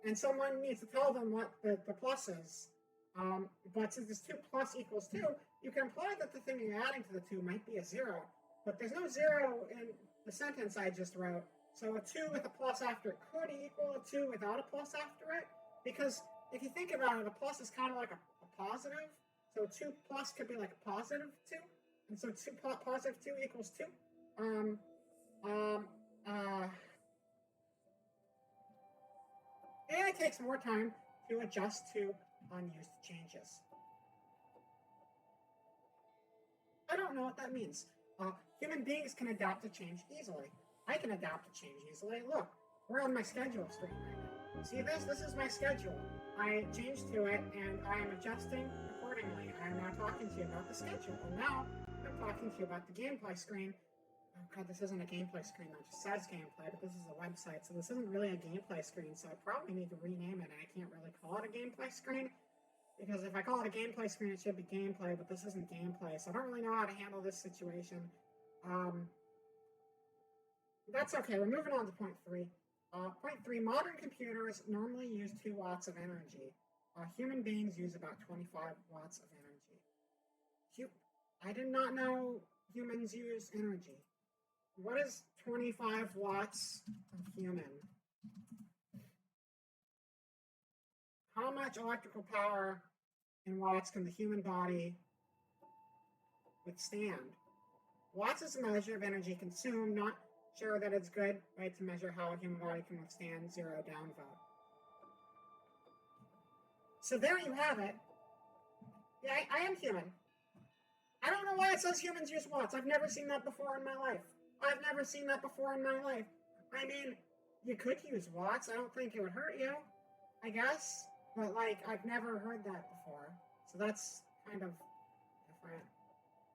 And someone needs to tell them what the plus is. But since this 2 plus equals 2, you can imply that the thing you're adding to the 2 might be a 0, but there's no 0 in the sentence I just wrote. So a 2 with a plus after it could equal a 2 without a plus after it, because if you think about it, a plus is kind of like a positive. So 2 plus could be like a positive 2. And so 2 positive 2 equals 2. AI takes more time to adjust to unused changes. I don't know what that means. Human beings can adapt to change easily. I can adapt to change easily. Look, we're on my schedule stream right now. See this? This is my schedule. I changed to it, and I am adjusting accordingly. I am now talking to you about the schedule. And now I'm talking to you about the gameplay screen. Oh god, this isn't a gameplay screen that just says gameplay, but this is a website, so this isn't really a gameplay screen, so I probably need to rename it, and I can't really call it a gameplay screen, because if I call it a gameplay screen, it should be gameplay, but this isn't gameplay, so I don't really know how to handle this situation. That's okay, we're moving on to point 3. Point 3, modern computers normally use 2 watts of energy. Human beings use about 25 watts of energy. I did not know humans use energy. What is 25 watts of human? How much electrical power in watts can the human body withstand? Watts is a measure of energy consumed, not sure that it's good way to measure how a human body can withstand 0 downvote. So there you have it. Yeah, I am human. I don't know why it says humans use watts. I've never seen that before in my life. I mean, you could use watts. I don't think it would hurt you, I guess. But, I've never heard that before. So that's kind of different.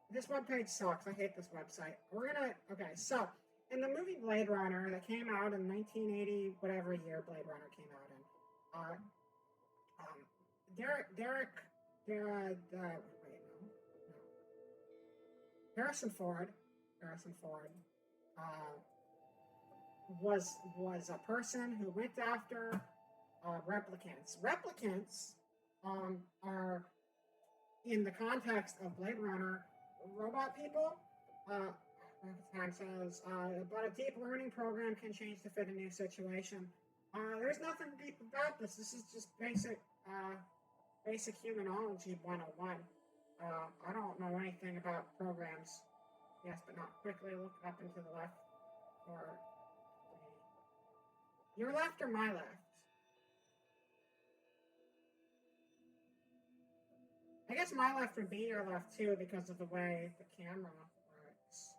This webpage sucks. I hate this website. Okay, so, in the movie Blade Runner that came out in 1980, whatever year Blade Runner came out in, Harrison Ford was a person who went after replicants. Replicants are, in the context of Blade Runner, robot people. Time says, but a deep learning program can change to fit a new situation. There's nothing deep about this. This is just basic humanology 101. I don't know anything about programs. Yes, but not quickly look up and to the left or your left or my left? I guess my left would be your left too because of the way the camera works.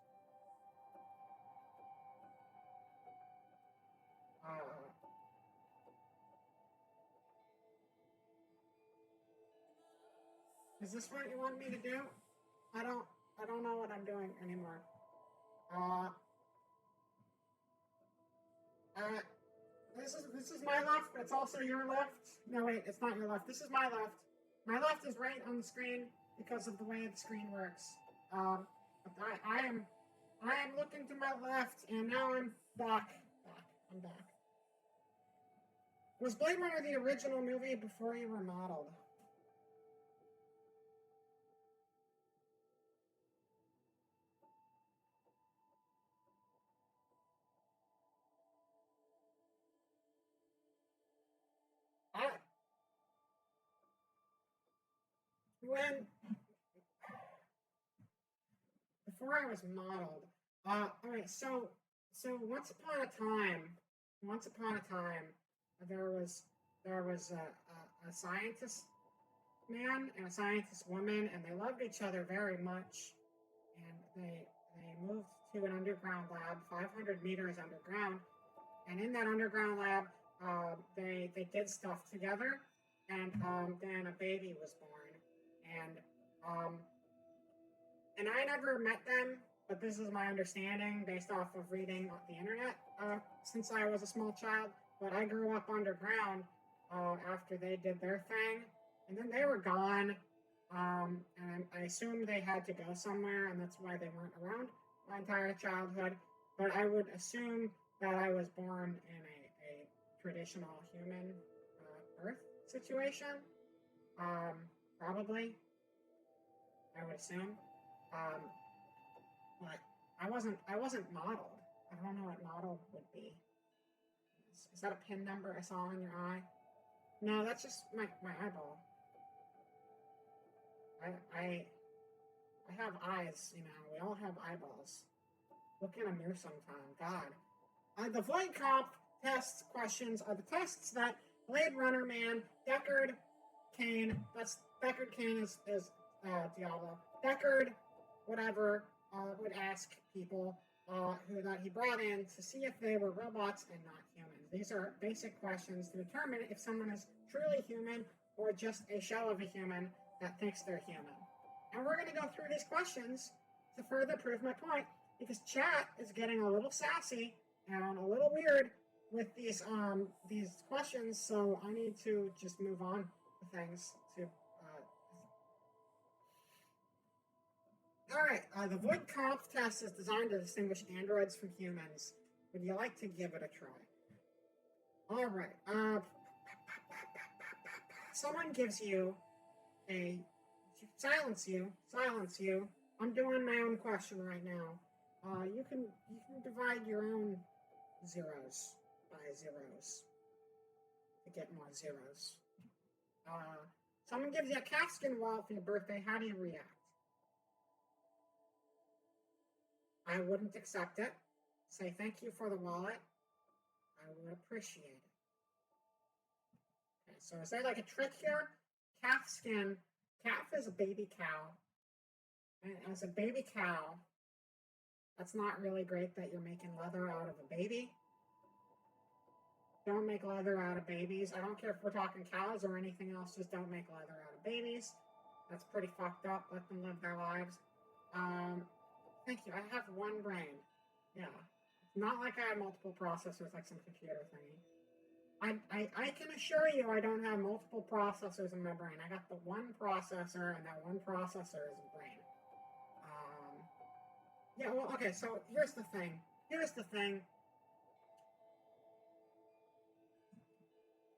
Is this what you want me to do? I don't I don't know what I'm doing anymore. Uh, uh, this is my left, but it's also your left. No, wait, it's not your left. This is my left. My left is right on the screen because of the way the screen works. But I am looking to my left, and now I'm back. I'm back. Was Blade Runner the original movie before you were modeled? I when before I was modeled. All right. So once upon a time, there was a scientist man and a scientist woman, and they loved each other very much. And they moved to an underground lab, 500 meters underground, and in that underground lab, they did stuff together, and then a baby was born, and um, I never met them, but this is my understanding based off of reading the internet since I was a small child. But I grew up underground after they did their thing, and then they were gone. And I assumed they had to go somewhere, and that's why they weren't around my entire childhood. But I would assume that I was born in a traditional human birth situation. Probably, I would assume. Um, but I wasn't modeled. I don't know what model would be. Is that a pin number I saw in your eye? No, that's just my eyeball. I I have eyes, we all have eyeballs. Look in a mirror sometime. God. The Void Comp test questions are the tests that Blade Runner man, Deckard Cain, that's Deckard Cain is Diablo. Deckard, whatever, would ask people who that he brought in to see if they were robots and not humans. These are basic questions to determine if someone is truly human or just a shell of a human that thinks they're human. And we're going to go through these questions to further prove my point because chat is getting a little sassy and a little weird with these questions, so I need to just move on to things. All right, the Void Conf test is designed to distinguish androids from humans. Would you like to give it a try? All right. Someone gives you a silence you. I'm doing my own question right now. You can divide your own zeros by zeros to get more zeros. Someone gives you a calfskin wallet for your birthday. How do you react? I wouldn't accept it. Say thank you for the wallet. I would appreciate it. Okay, so is there like a trick here? Calfskin. Calf is a baby cow. And as a baby cow, that's not really great that you're making leather out of a baby. Don't make leather out of babies. I don't care if we're talking cows or anything else, just don't make leather out of babies. That's pretty fucked up. Let them live their lives. Thank you. I have one brain. Yeah. It's not like I have multiple processors like some computer thingy. I can assure you I don't have multiple processors in my brain. I got the one processor, and that one processor is a brain. Yeah, well, okay, so here's the thing.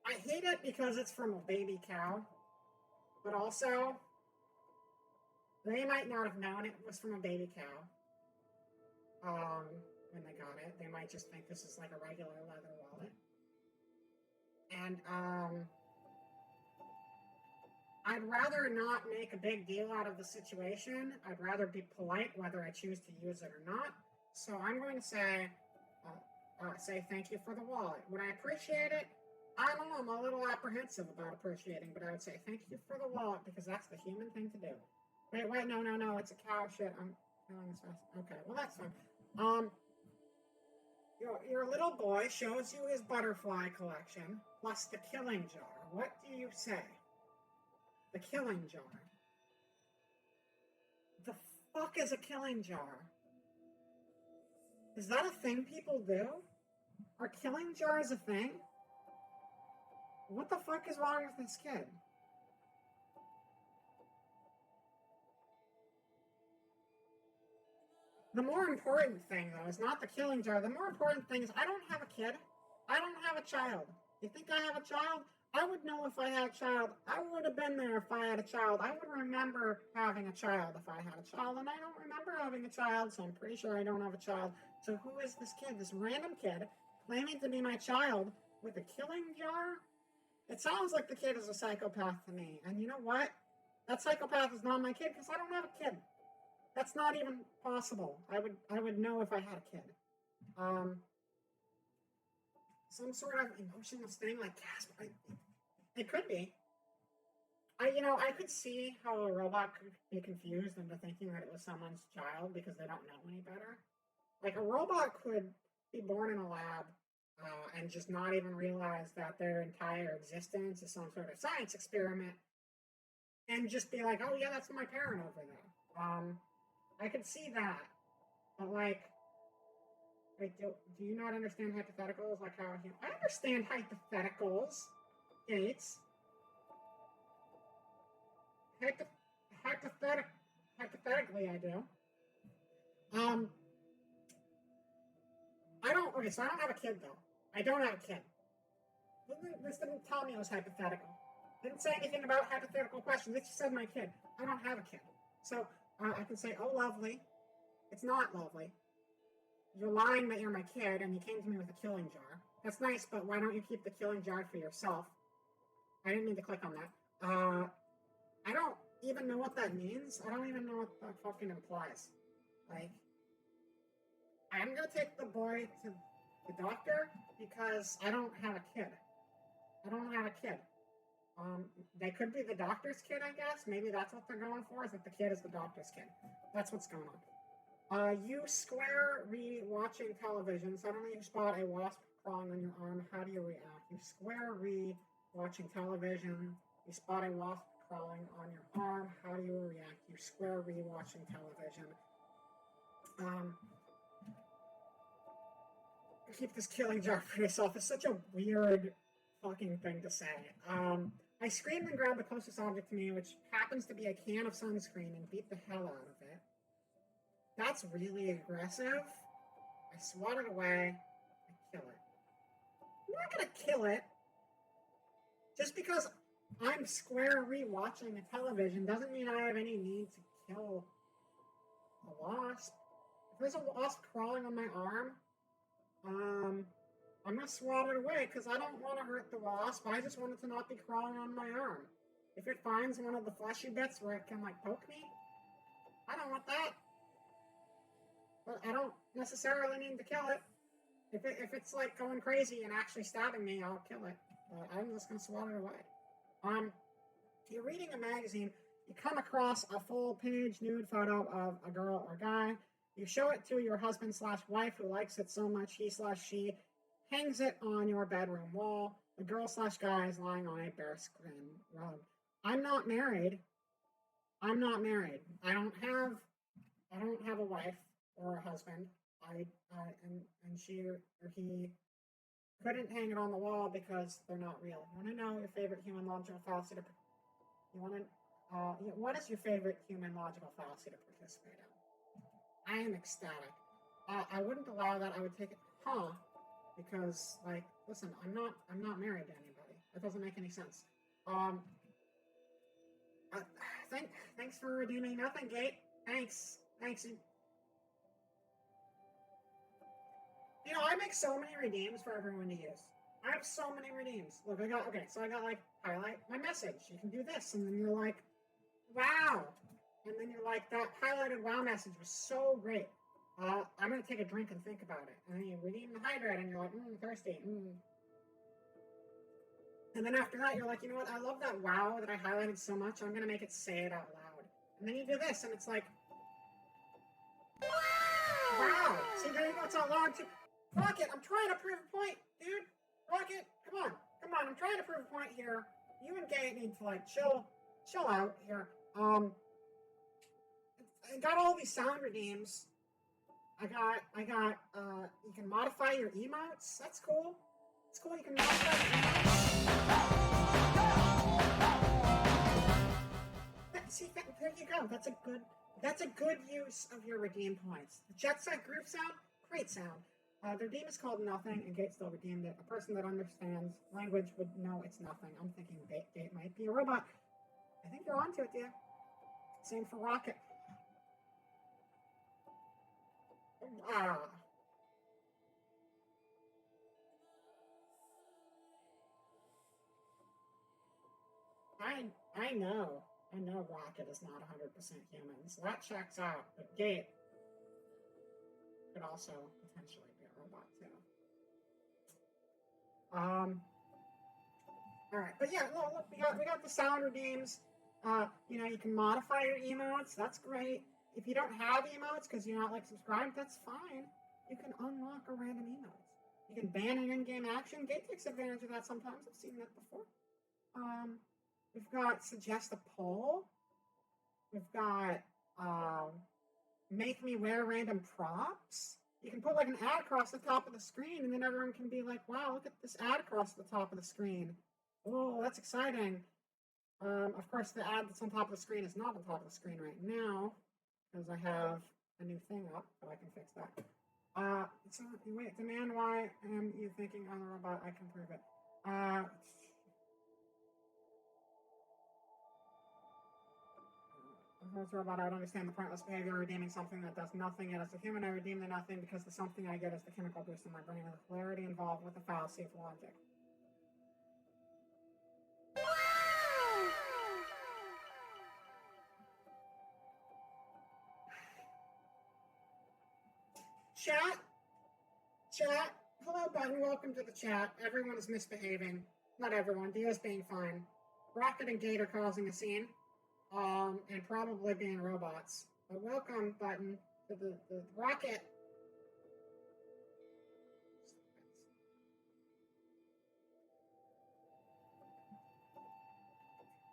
I hate it because it's from a baby cow, but also, they might not have known it was from a baby cow. When they got it, they might just think this is like a regular leather wallet. And I'd rather not make a big deal out of the situation. I'd rather be polite whether I choose to use it or not. So I'm going to say thank you for the wallet. Would I appreciate it? I don't know, I'm a little apprehensive about appreciating, but I would say thank you for the wallet because that's the human thing to do. Wait, no, it's a cow shit. I'm feeling this fast. Okay, well that's fine. Um, your little boy shows you his butterfly collection plus the killing jar. What do you say? The killing jar. The fuck is a killing jar? Is that a thing people do? Are killing jars a thing? What the fuck is wrong with this kid? The more important thing, though, is not the killing jar. The more important thing is I don't have a kid. I don't have a child. You think I have a child? I would know if I had a child. I would have been there if I had a child. I would remember having a child if I had a child, and I don't remember having a child, so I'm pretty sure I don't have a child. So who is this kid? This random kid claiming to be my child with a killing jar? It sounds like the kid is a psychopath to me. And you know what? That psychopath is not my kid because I don't have a kid. That's not even possible. I would know if I had a kid. Some sort of emotionless thing like Casper. It could be. I could see how a robot could be confused into thinking that it was someone's child because they don't know any better. Like a robot could be born in a lab and just not even realize that their entire existence is some sort of science experiment, and just be like, "Oh yeah, that's my parent over there." I could see that, but like, do you not understand hypotheticals? Like how I understand hypotheticals, Gates. Hypothetic, hypothetically, I do. Um, I don't. Okay, so I don't have a kid though. I don't have a kid. This didn't tell me it was hypothetical. Didn't say anything about hypothetical questions. It just said my kid. I don't have a kid, so I can say, "Oh, lovely." It's not lovely. You're lying that you're my kid, and you came to me with a killing jar. That's nice, but why don't you keep the killing jar for yourself? I didn't mean to click on that. I don't even know what that means. I don't even know what that fucking implies. Like, I'm gonna take the boy to the doctor because I don't have a kid. I don't have a kid. They could be the doctor's kid, I guess. Maybe that's what they're going for, is that the kid is the doctor's kid. That's what's going on. You square re-watching television. Suddenly you spot a wasp crawling on your arm. How do you react? You square re-watching television. You spot a wasp crawling on your arm. How do you react? You square re-watching television. Keep this killing jar for yourself. It's such a weird fucking thing to say. I screamed and grabbed the closest object to me, which happens to be a can of sunscreen, and beat the hell out of it. That's really aggressive. I swat it away. I kill it. I'm not gonna kill it. Just because I'm square re-watching the television doesn't mean I have any need to kill a wasp. If there's a wasp crawling on my arm, I'm gonna swat it away because I don't want to hurt the wasp. I just want it to not be crawling on my arm. If it finds one of the fleshy bits where it can like poke me, I don't want that. But I don't necessarily need to kill it. If it's like going crazy and actually stabbing me, I'll kill it. But I'm just gonna swat it away. You're reading a magazine. You come across a full-page nude photo of a girl or guy. You show it to your husband/wife who likes it so much he/she hangs it on your bedroom wall. The girl/guy is lying on a bearskin rug. I'm not married. I don't have a wife or a husband. And she or he couldn't hang it on the wall because they're not real. You want to know your favorite human logical fallacy to? What is your favorite human logical fallacy to participate in? I am ecstatic. I wouldn't allow that. I would take it, because like, listen, I'm not married to anybody. That doesn't make any sense. Thanks for redeeming nothing, Gate. Thanks. I make so many redeems for everyone to use. I have so many redeems. Look, I got like highlight my message. You can do this, and then you're like, wow. And then you're like, that highlighted wow message was so great. I'm gonna take a drink and think about it. And then you redeem the hydrate, and you're like, thirsty. And then after that, you're like, you know what? I love that wow that I highlighted so much. I'm going to make it say it out loud. And then you do this, and it's like, wow. See, there you go. It's out loud too. Rocket, I'm trying to prove a point, dude. Rocket, come on. Come on. I'm trying to prove a point here. You and Gate need to, like, chill out here. I got all these sound redeems. I got, you can modify your emotes. That's cool. It's cool. You can modify your emotes. See, there you go. That's a good use of your redeem points. The Jet Set Groove sound, great sound. Their redeem is called Nothing, and Gate still redeemed it. A person that understands language would know it's nothing. I'm thinking Gate might be a robot. I think you're onto it, dear. Same for Rocket. Ah. I know. I know Rocket is not 100% human, so that checks out. But Gate could also potentially be a robot too. All right, but yeah, look, we got the sound redeems. You can modify your emotes. That's great. If you don't have emotes because you're not like subscribed, that's fine. You can unlock a random emote. You can ban an in-game action. Gate takes advantage of that sometimes. I've seen that before. We've got suggest a poll. We've got make me wear random props. You can put like an ad across the top of the screen, and then everyone can be like, wow, look at this ad across the top of the screen. Oh, that's exciting. Of course, the ad that's on top of the screen is not on top of the screen right now, because I have a new thing up, but I can fix that. Wait, demand why am you thinking on the robot? I can prove it. Robot, I would understand the pointless behavior of redeeming something that does nothing, yet as a human I redeem the nothing because the something I get is the chemical boost in my brain and the clarity involved with the fallacy of logic. Chat, hello button, welcome to the chat. Everyone is misbehaving. Not everyone, Dio's being fine. Rocket and Gate are causing a scene. And probably being robots. But welcome button to the Rocket.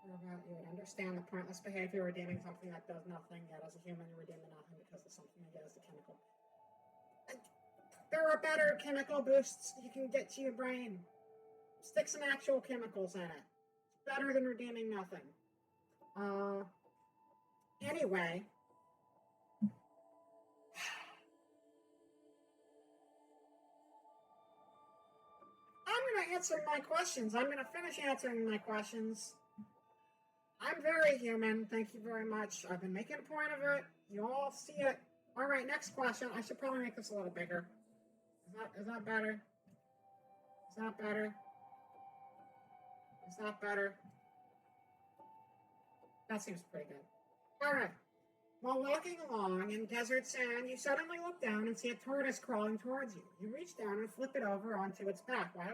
Robot, you would understand the pointless behavior of redeeming something that does nothing, yet as a human you redeem the nothing because the something you get is the chemical. There are better chemical boosts you can get to your brain. Stick some actual chemicals in it. It's better than redeeming nothing. Anyway. I'm going to answer my questions. I'm going to finish answering my questions. I'm very human. Thank you very much. I've been making a point of it. You all see it. All right, next question. I should probably make this a little bigger. Is that better? Is that better? Is that better? That seems pretty good. All right. While walking along in desert sand, you suddenly look down and see a tortoise crawling towards you. You reach down and flip it over onto its back. Why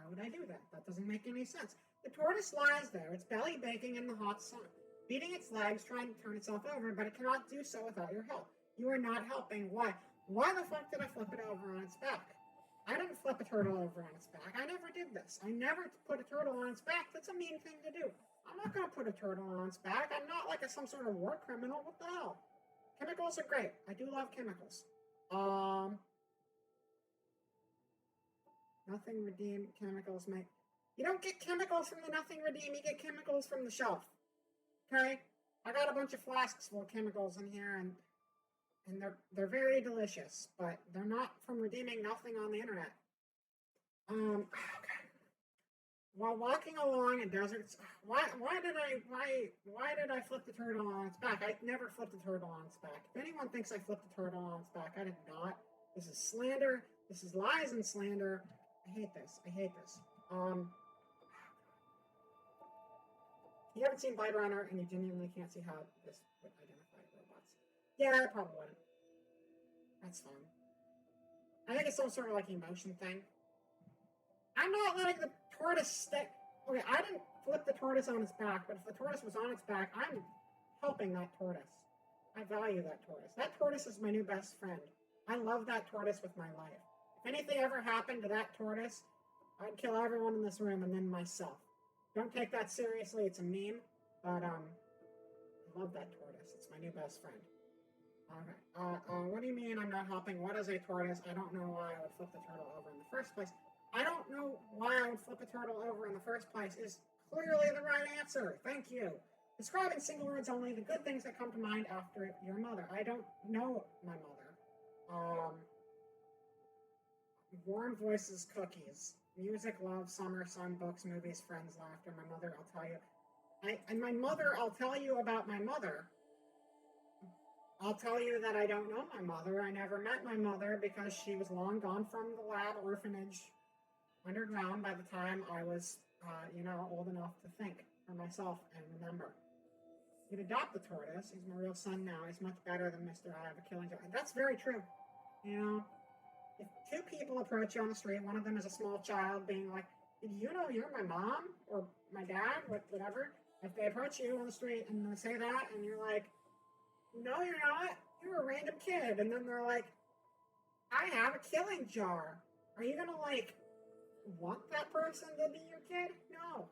would I do that? That doesn't make any sense. The tortoise lies there, its belly baking in the hot sun, beating its legs, trying to turn itself over, but it cannot do so without your help. You are not helping. Why? Why the fuck did I flip it over on its back? I didn't flip a turtle over on its back. I never did this. I never put a turtle on its back. That's a mean thing to do. I'm not going to put a turtle on its back. I'm not like some sort of war criminal. What the hell? Chemicals are great. I do love chemicals. Nothing redeem chemicals make. You don't get chemicals from the nothing redeem. You get chemicals from the shelf. Okay? I got a bunch of flasks full of chemicals in here, and they're very delicious, but they're not from redeeming nothing on the internet. Okay. While walking along in deserts, why did I flip the turtle on its back? I never flipped the turtle on its back. If anyone thinks I flipped the turtle on its back, I did not. This is slander. This is lies and slander. I hate this. You haven't seen Blade Runner, and you genuinely can't see how this would identify robots. Yeah, I probably wouldn't. That's fine. I think it's some sort of like emotion thing. I'm not letting the tortoise stick. Okay, I didn't flip the tortoise on its back, but if the tortoise was on its back, I'm helping that tortoise. I value that tortoise. That tortoise is my new best friend. I love that tortoise with my life. If anything ever happened to that tortoise, I'd kill everyone in this room and then myself. Don't take that seriously. It's a meme, but I love that tortoise. It's my new best friend. Okay. What do you mean I'm not helping? What is a tortoise? I don't know why I would flip the turtle over in the first place. I don't know why I would flip a turtle over in the first place is clearly the right answer. Thank you. Describe in single words only the good things that come to mind after your mother. I don't know my mother. Warm voices, cookies, music, love, summer, sun, books, movies, friends, laughter. My mother, I'll tell you. My mother, I'll tell you about my mother. I'll tell you that I don't know my mother. I never met my mother because she was long gone from the lab orphanage underground by the time I was, old enough to think for myself and remember. You'd adopt the tortoise. He's my real son now. He's much better than Mr. I have a killing job. That's very true. If two people approach you on the street, one of them is a small child being like, did you know you're my mom or my dad, whatever? If they approach you on the street and they say that and you're like, no, you're not. You're a random kid. And then they're like, I have a killing jar. Are you going to, want that person to be your kid? No.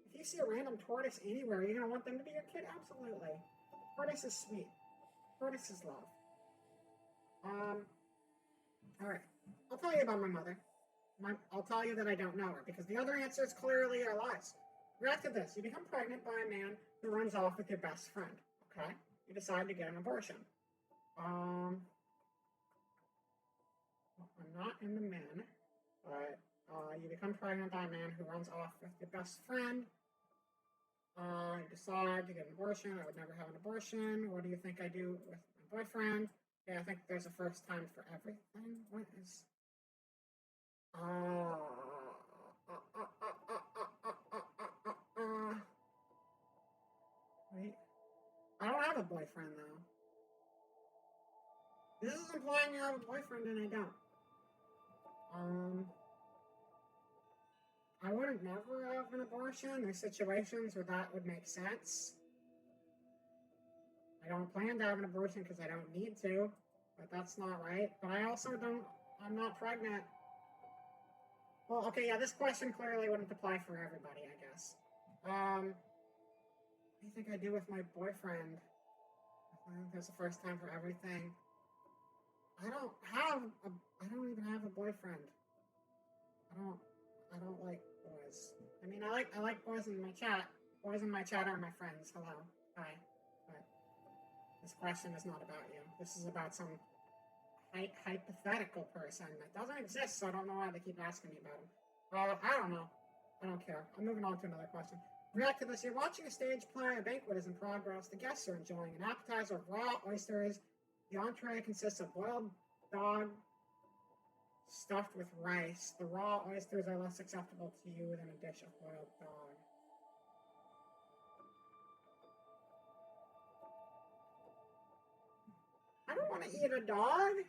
If you see a random tortoise anywhere, are you going to want them to be your kid? Absolutely. Tortoise is sweet. Tortoise is love. All right. I'll tell you about my mother. I'll tell you that I don't know her because the other answers clearly are lies. React to this. You become pregnant by a man who runs off with your best friend. Okay? You decide to get an abortion. I'm not in the men, but you become pregnant by a man who runs off with your best friend. You decide to get an abortion. I would never have an abortion. What do you think I do with my boyfriend? Yeah, I think there's a first time for everything. What is... Wait. I don't have a boyfriend, though. This is implying you have a boyfriend and I don't. I wouldn't never have an abortion. There's situations where that would make sense. I don't plan to have an abortion because I don't need to, but that's not right. But I also I'm not pregnant. Well, okay, yeah, this question clearly wouldn't apply for everybody, I guess. What do you think I do with my boyfriend? I think there's a first time for everything. I don't even have a boyfriend. I don't like boys. I mean, I like boys in my chat. Boys in my chat are my friends. Hello. Hi. But this question is not about you. This is about some hypothetical person that doesn't exist, so I don't know why they keep asking me about him. I don't know. I don't care. I'm moving on to another question. React to this. You're watching a stage play. A banquet is in progress. The guests are enjoying an appetizer of raw oysters. The entree consists of boiled dog stuffed with rice. The raw oysters are less acceptable to you than a dish of boiled dog. I don't want to eat a dog.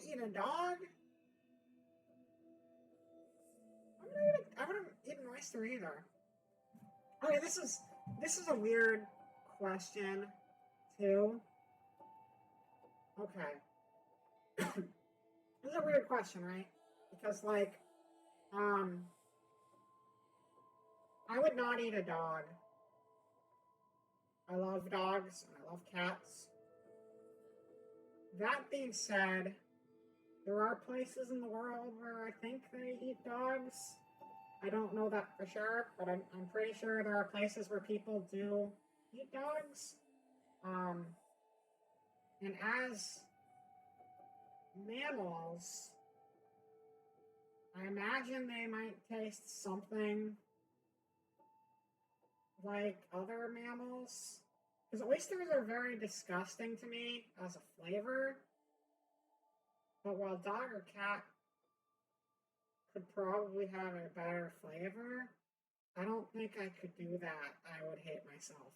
Eat a dog. I wouldn't eat an oyster either. Okay, this is a weird question too. Okay. This is a weird question, right? Because I would not eat a dog. I love dogs and I love cats. That being said, there are places in the world where I think they eat dogs. I don't know that for sure, but I'm pretty sure there are places where people do eat dogs. And as mammals, I imagine they might taste something like other mammals. Because oysters are very disgusting to me as a flavor. But while dog or cat could probably have a better flavor, I don't think I could do that. I would hate myself.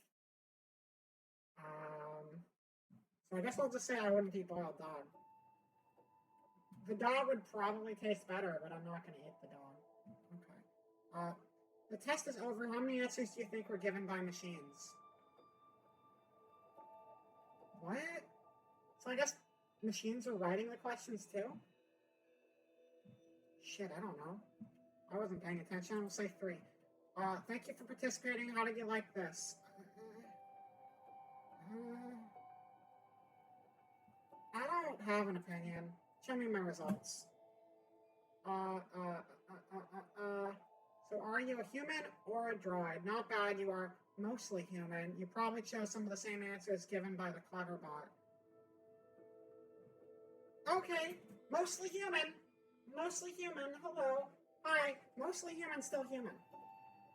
So I guess I'll just say I wouldn't eat boiled dog. The dog would probably taste better, but I'm not going to eat the dog. Okay. Uh, the test is over. How many answers do you think were given by machines? What? So I guess machines are writing the questions too? Shit, I don't know. I wasn't paying attention. I'll say 3. Thank you for participating. How did you like this? I don't have an opinion. Show me my results. So are you a human or a droid? Not bad, you are mostly human. You probably chose some of the same answers given by the clever bot. Okay, mostly human. Mostly human, hello. Hi, mostly human, still human.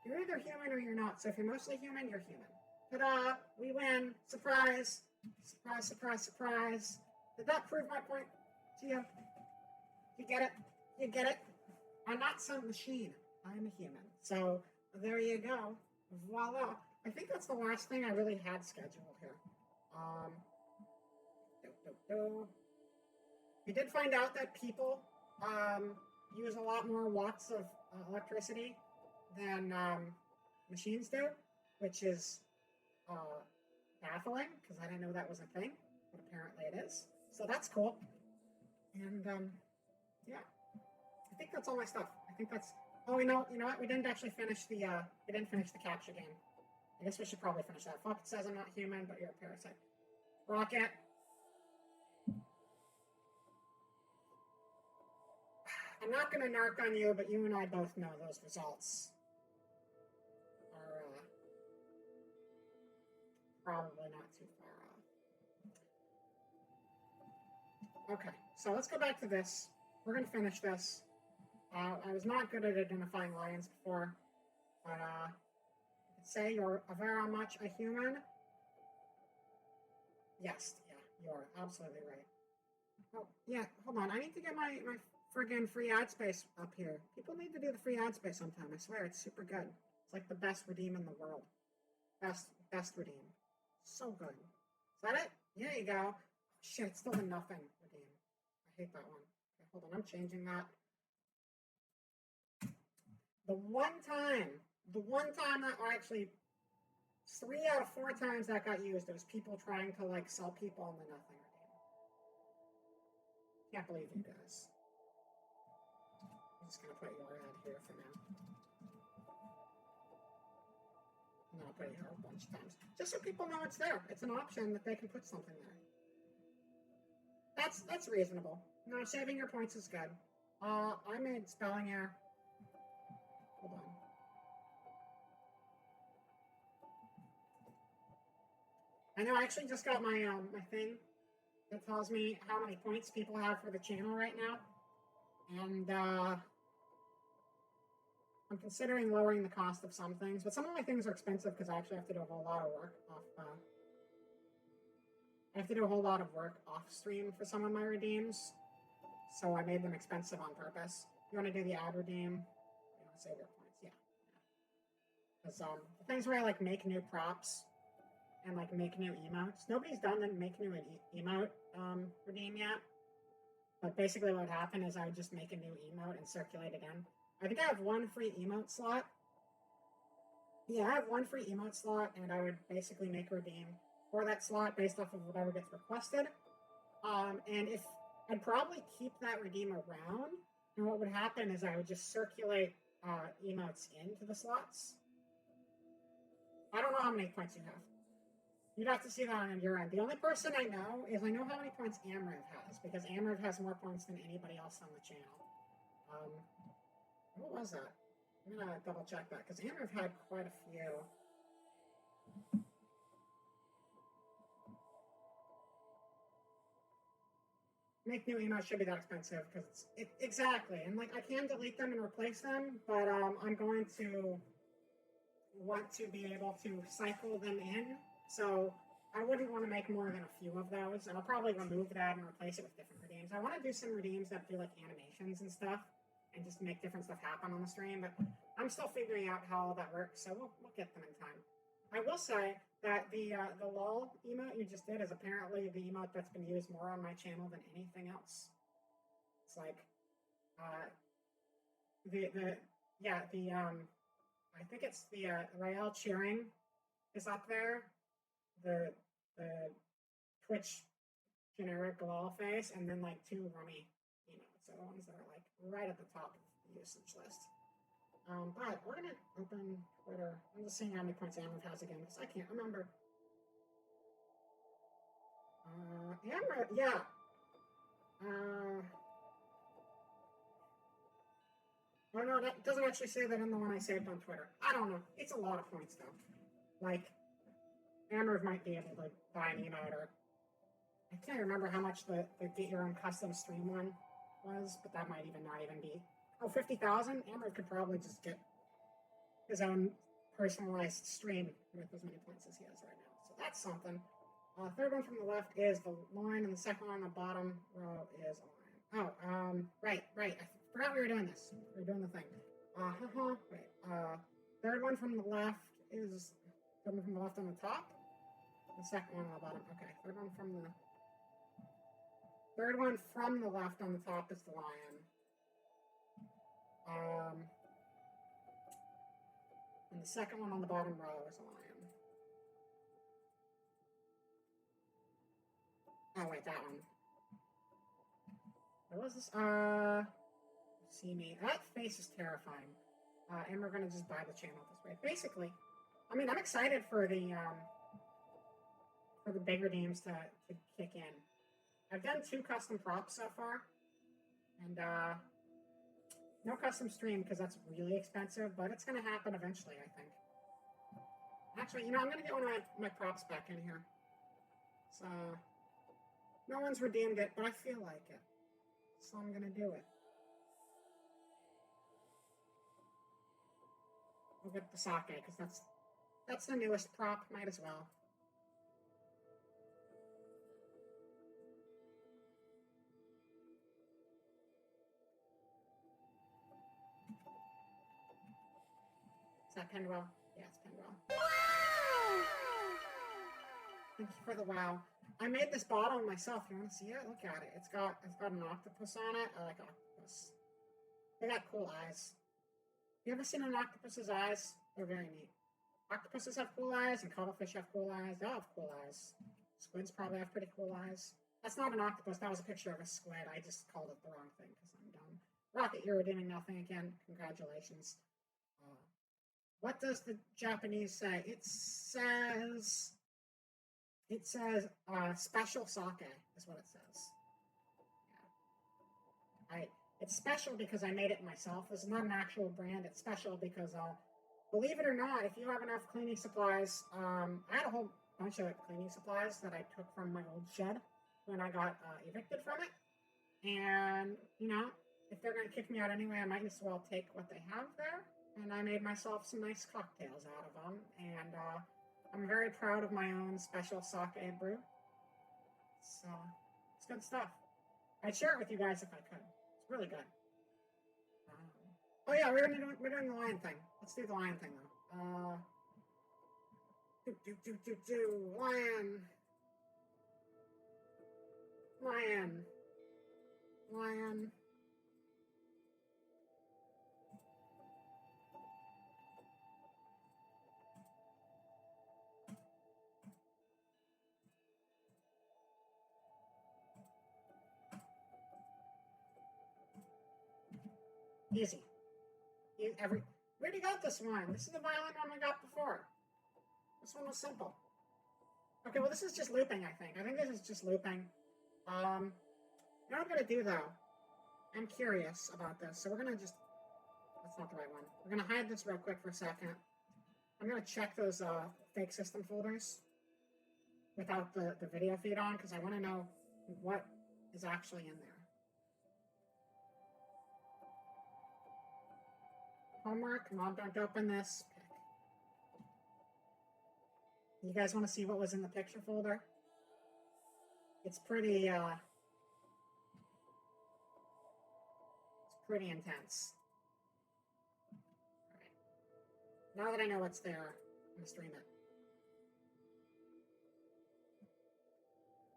You're either human or you're not, so if you're mostly human, you're human. Ta-da, we win, surprise. Surprise, surprise, surprise. Did that prove my point to you? You get it? You get it? I'm not some machine. I'm a human. So there you go. Voila. I think that's the last thing I really had scheduled here. We did find out that people use a lot more watts of electricity than machines do, which is baffling because I didn't know that was a thing, but apparently it is. So that's cool. And yeah, I think that's all my stuff. I think that's. Oh, you know what? We didn't actually finish the. We didn't finish the capture game. I guess we should probably finish that. Fuck, it says I'm not human, but you're a parasite. Rocket. I'm not going to narc on you, but you and I both know those results are probably not too far off. Okay, so let's go back to this. We're going to finish this. I was not good at identifying lions before, but say you're very much a human. Yes, yeah, you're absolutely right. Oh, yeah, hold on. I need to get my friggin' free ad space up here. People need to do the free ad space sometime. I swear, it's super good. It's like the best redeem in the world. Best redeem. So good. Is that it? There you go. Oh, shit, it's still a nothing redeem. I hate that one. Okay, hold on, I'm changing that. The one time that, or actually 3 out of 4 times that got used, it was people trying to like sell people on the nothing redeem. Can't believe you guys. I'm just gonna put your ad here for now. And then I'll put it here a bunch of times. Just so people know it's there. It's an option that they can put something there. That's reasonable. No, saving your points is good. I made spelling error. Hold on. I know I actually just got my my thing that tells me how many points people have for the channel right now. And I'm considering lowering the cost of some things, but some of my things are expensive because I actually have to do a whole lot of work off. I have to do a whole lot of work off stream for some of my redeems, so I made them expensive on purpose. You want to do the ad redeem? You want to save your points? Yeah. Because the things where I like make new props and like make new emotes. Nobody's done the make new emote redeem yet. But basically, what would happen is I would just make a new emote and circulate it in. I think I have 1 free emote slot. Yeah, I have 1 free emote slot, and I would basically make a redeem for that slot based off of whatever gets requested. And if I'd probably keep that redeem around, and what would happen is I would just circulate emotes into the slots. I don't know how many points you have. You'd have to see that on your end. The only person I know how many points Amriv has, because Amriv has more points than anybody else on the channel. What was that? I'm gonna double check that, because Amriv had quite a few. Make new emails should be that expensive, because exactly, and like I can delete them and replace them, but I'm going to want to be able to cycle them in. So I wouldn't want to make more than a few of those, and I'll probably remove that and replace it with different redeems. I want to do some redeems that do like animations and stuff, and just make different stuff happen on the stream, but I'm still figuring out how all that works, so we'll get them in time. I will say that the LOL emote you just did is apparently the emote that's been used more on my channel than anything else. It's like yeah, I think it's the Rael Cheering is up there. The the Twitch generic lol face, and then like two rummy emotes are the ones that are like right at the top of the usage list. But we're gonna open Twitter. I'm just seeing how many points Amber has again because I can't remember. Amber, yeah. Oh no, that doesn't actually say that in the one I saved on Twitter. I don't know. It's a lot of points though. Like, Amber might be able to buy an emote, or I can't remember how much the get your own custom stream one was, but that might even not even be. Oh, 50,000? Amber could probably just get his own personalized stream with as many points as he has right now. So that's something. Third one from the left is the line, and the second one on the bottom row is a line. Oh, right. I forgot we were doing this. We were doing the thing. Wait. Third one from the left is third one from the left on the top. The second one on the bottom. Okay. Third one from the left on the top is the lion. And the second one on the bottom row is a lion. Oh wait, that one. What was this? See me. That face is terrifying. And we're gonna just buy the channel this way. Basically, I mean, I'm excited for the bigger names to kick in. I've done 2 custom props so far, and no custom stream because that's really expensive, but it's gonna happen eventually, I think. Actually, I'm gonna get one of my props back in here. So no one's redeemed it, but I feel like it, so I'm gonna do it. We'll get the sake because that's the newest prop. Might as well. Is that pinned well? Yeah, it's pinned well. Wow! Thank you for the wow. I made this bottle myself. You want to see it? Look at it. It's got an octopus on it. I like octopus. They got cool eyes. You ever seen an octopus's eyes? They're very neat. Octopuses have cool eyes, and cuttlefish have cool eyes. They all have cool eyes. Squids probably have pretty cool eyes. That's not an octopus. That was a picture of a squid. I just called it the wrong thing because I'm dumb. Rocket, you're redeeming nothing again. Congratulations. What does the Japanese say? It says special sake is what it says. Yeah. It's special because I made it myself. It's not an actual brand. It's special because, believe it or not, if you have enough cleaning supplies, I had a whole bunch of cleaning supplies that I took from my old shed when I got evicted from it. And, if they're going to kick me out anyway, I might as well take what they have there. And I made myself some nice cocktails out of them. And I'm very proud of my own special sake brew. So, it's good stuff. I'd share it with you guys if I could. It's really good. Oh yeah, we're doing the lion thing. Let's do the lion thing though. Lion. Easy. We already got this one. This is the violent one we got before. This one was simple. Okay, well this is just looping, I think. I think this is just looping. You know what I'm gonna do though? I'm curious about this, so we're gonna just... That's not the right one. We're gonna hide this real quick for a second. I'm gonna check those fake system folders without the video feed on, because I want to know what is actually in there. Homework, come on, don't open this. You guys want to see what was in the picture folder? It's pretty intense. All right. Now that I know what's there, I'm gonna stream it.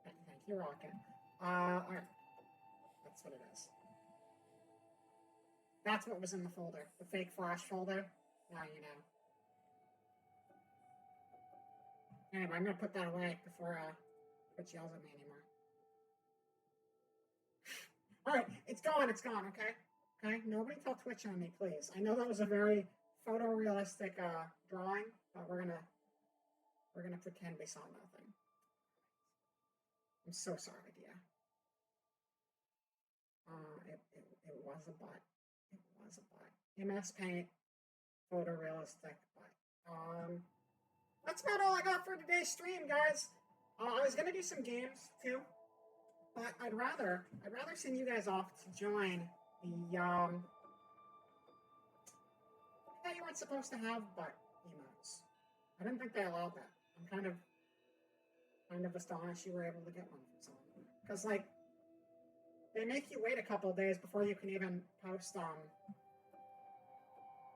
Thank you, Rocket. All right. That's what it is. That's what was in the folder, the fake Flash folder. Now you know. Anyway, I'm gonna put that away before Twitch yells at me anymore. All right, it's gone. It's gone. Okay. Okay. Nobody tell Twitch on me, please. I know that was a very photorealistic drawing, but we're gonna pretend we saw nothing. I'm so sorry, dear. It was a butt. It was a butt. MS Paint, photorealistic butt. That's about all I got for today's stream, guys. I was gonna do some games too, but I'd rather send you guys off to join the I thought you weren't supposed to have butt emotes. I didn't think they allowed that. I'm kind of astonished you were able to get one from someone. Because like they make you wait a couple of days before you can even post on.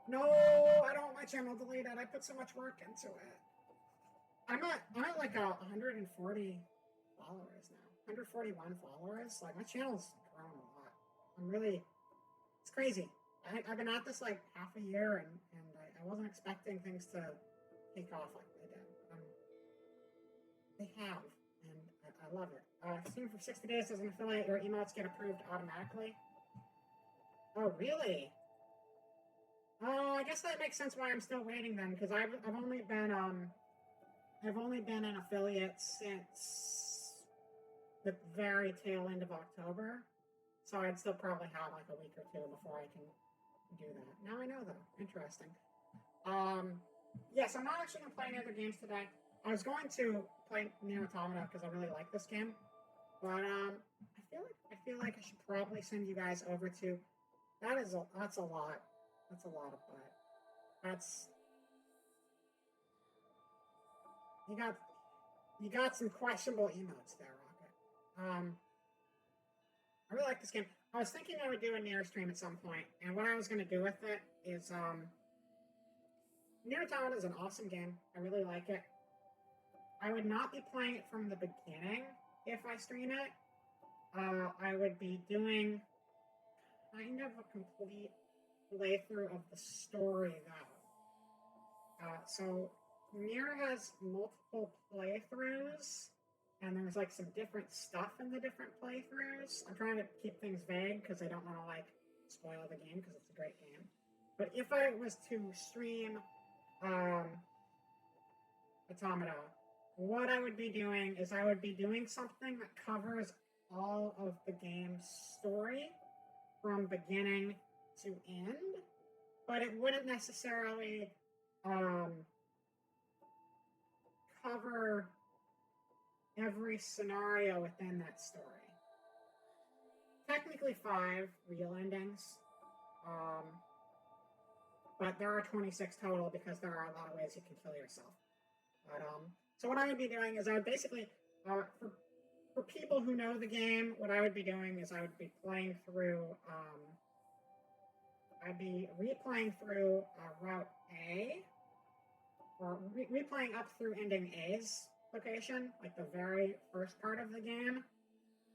No, I don't want my channel deleted. I put so much work into it. I'm at like 140 followers now. 141 followers. Like my channel's grown a lot. It's crazy. I've been at this like half a year and I wasn't expecting things to take off like they did. They have, and I love it. Stream for 60 days as an affiliate, your emotes get approved automatically. Oh, really? Oh, I guess that makes sense why I'm still waiting then, because I've only been an affiliate since the very tail end of October, so I'd still probably have like a week or two before I can do that. Now I know though. Interesting. Yes, I'm not actually gonna play any other games today. I was going to play Nier Automata because I really like this game, but I feel like I should probably send you guys over to. That's a lot. That's a lot of butt. That's you got some questionable emotes there, Rocket. I really like this game. I was thinking I would do a Nier stream at some point, and what I was going to do with it is Nier Automata is an awesome game. I really like it. I would not be playing it from the beginning if I stream it. I would be doing kind of a complete playthrough of the story though. So Nier has multiple playthroughs, and there's like some different stuff in the different playthroughs. I'm trying to keep things vague because I don't want to like spoil the game because it's a great game. But if I was to stream Automata, what I would be doing is I would be doing something that covers all of the game's story from beginning to end, but it wouldn't necessarily cover every scenario within that story. Technically 5 real endings, but there are 26 total because there are a lot of ways you can kill yourself. But so what I would be doing is I would basically, for people who know the game, what I would be doing is I would be playing through, I'd be replaying through Route A, or replaying up through ending A's location, like the very first part of the game,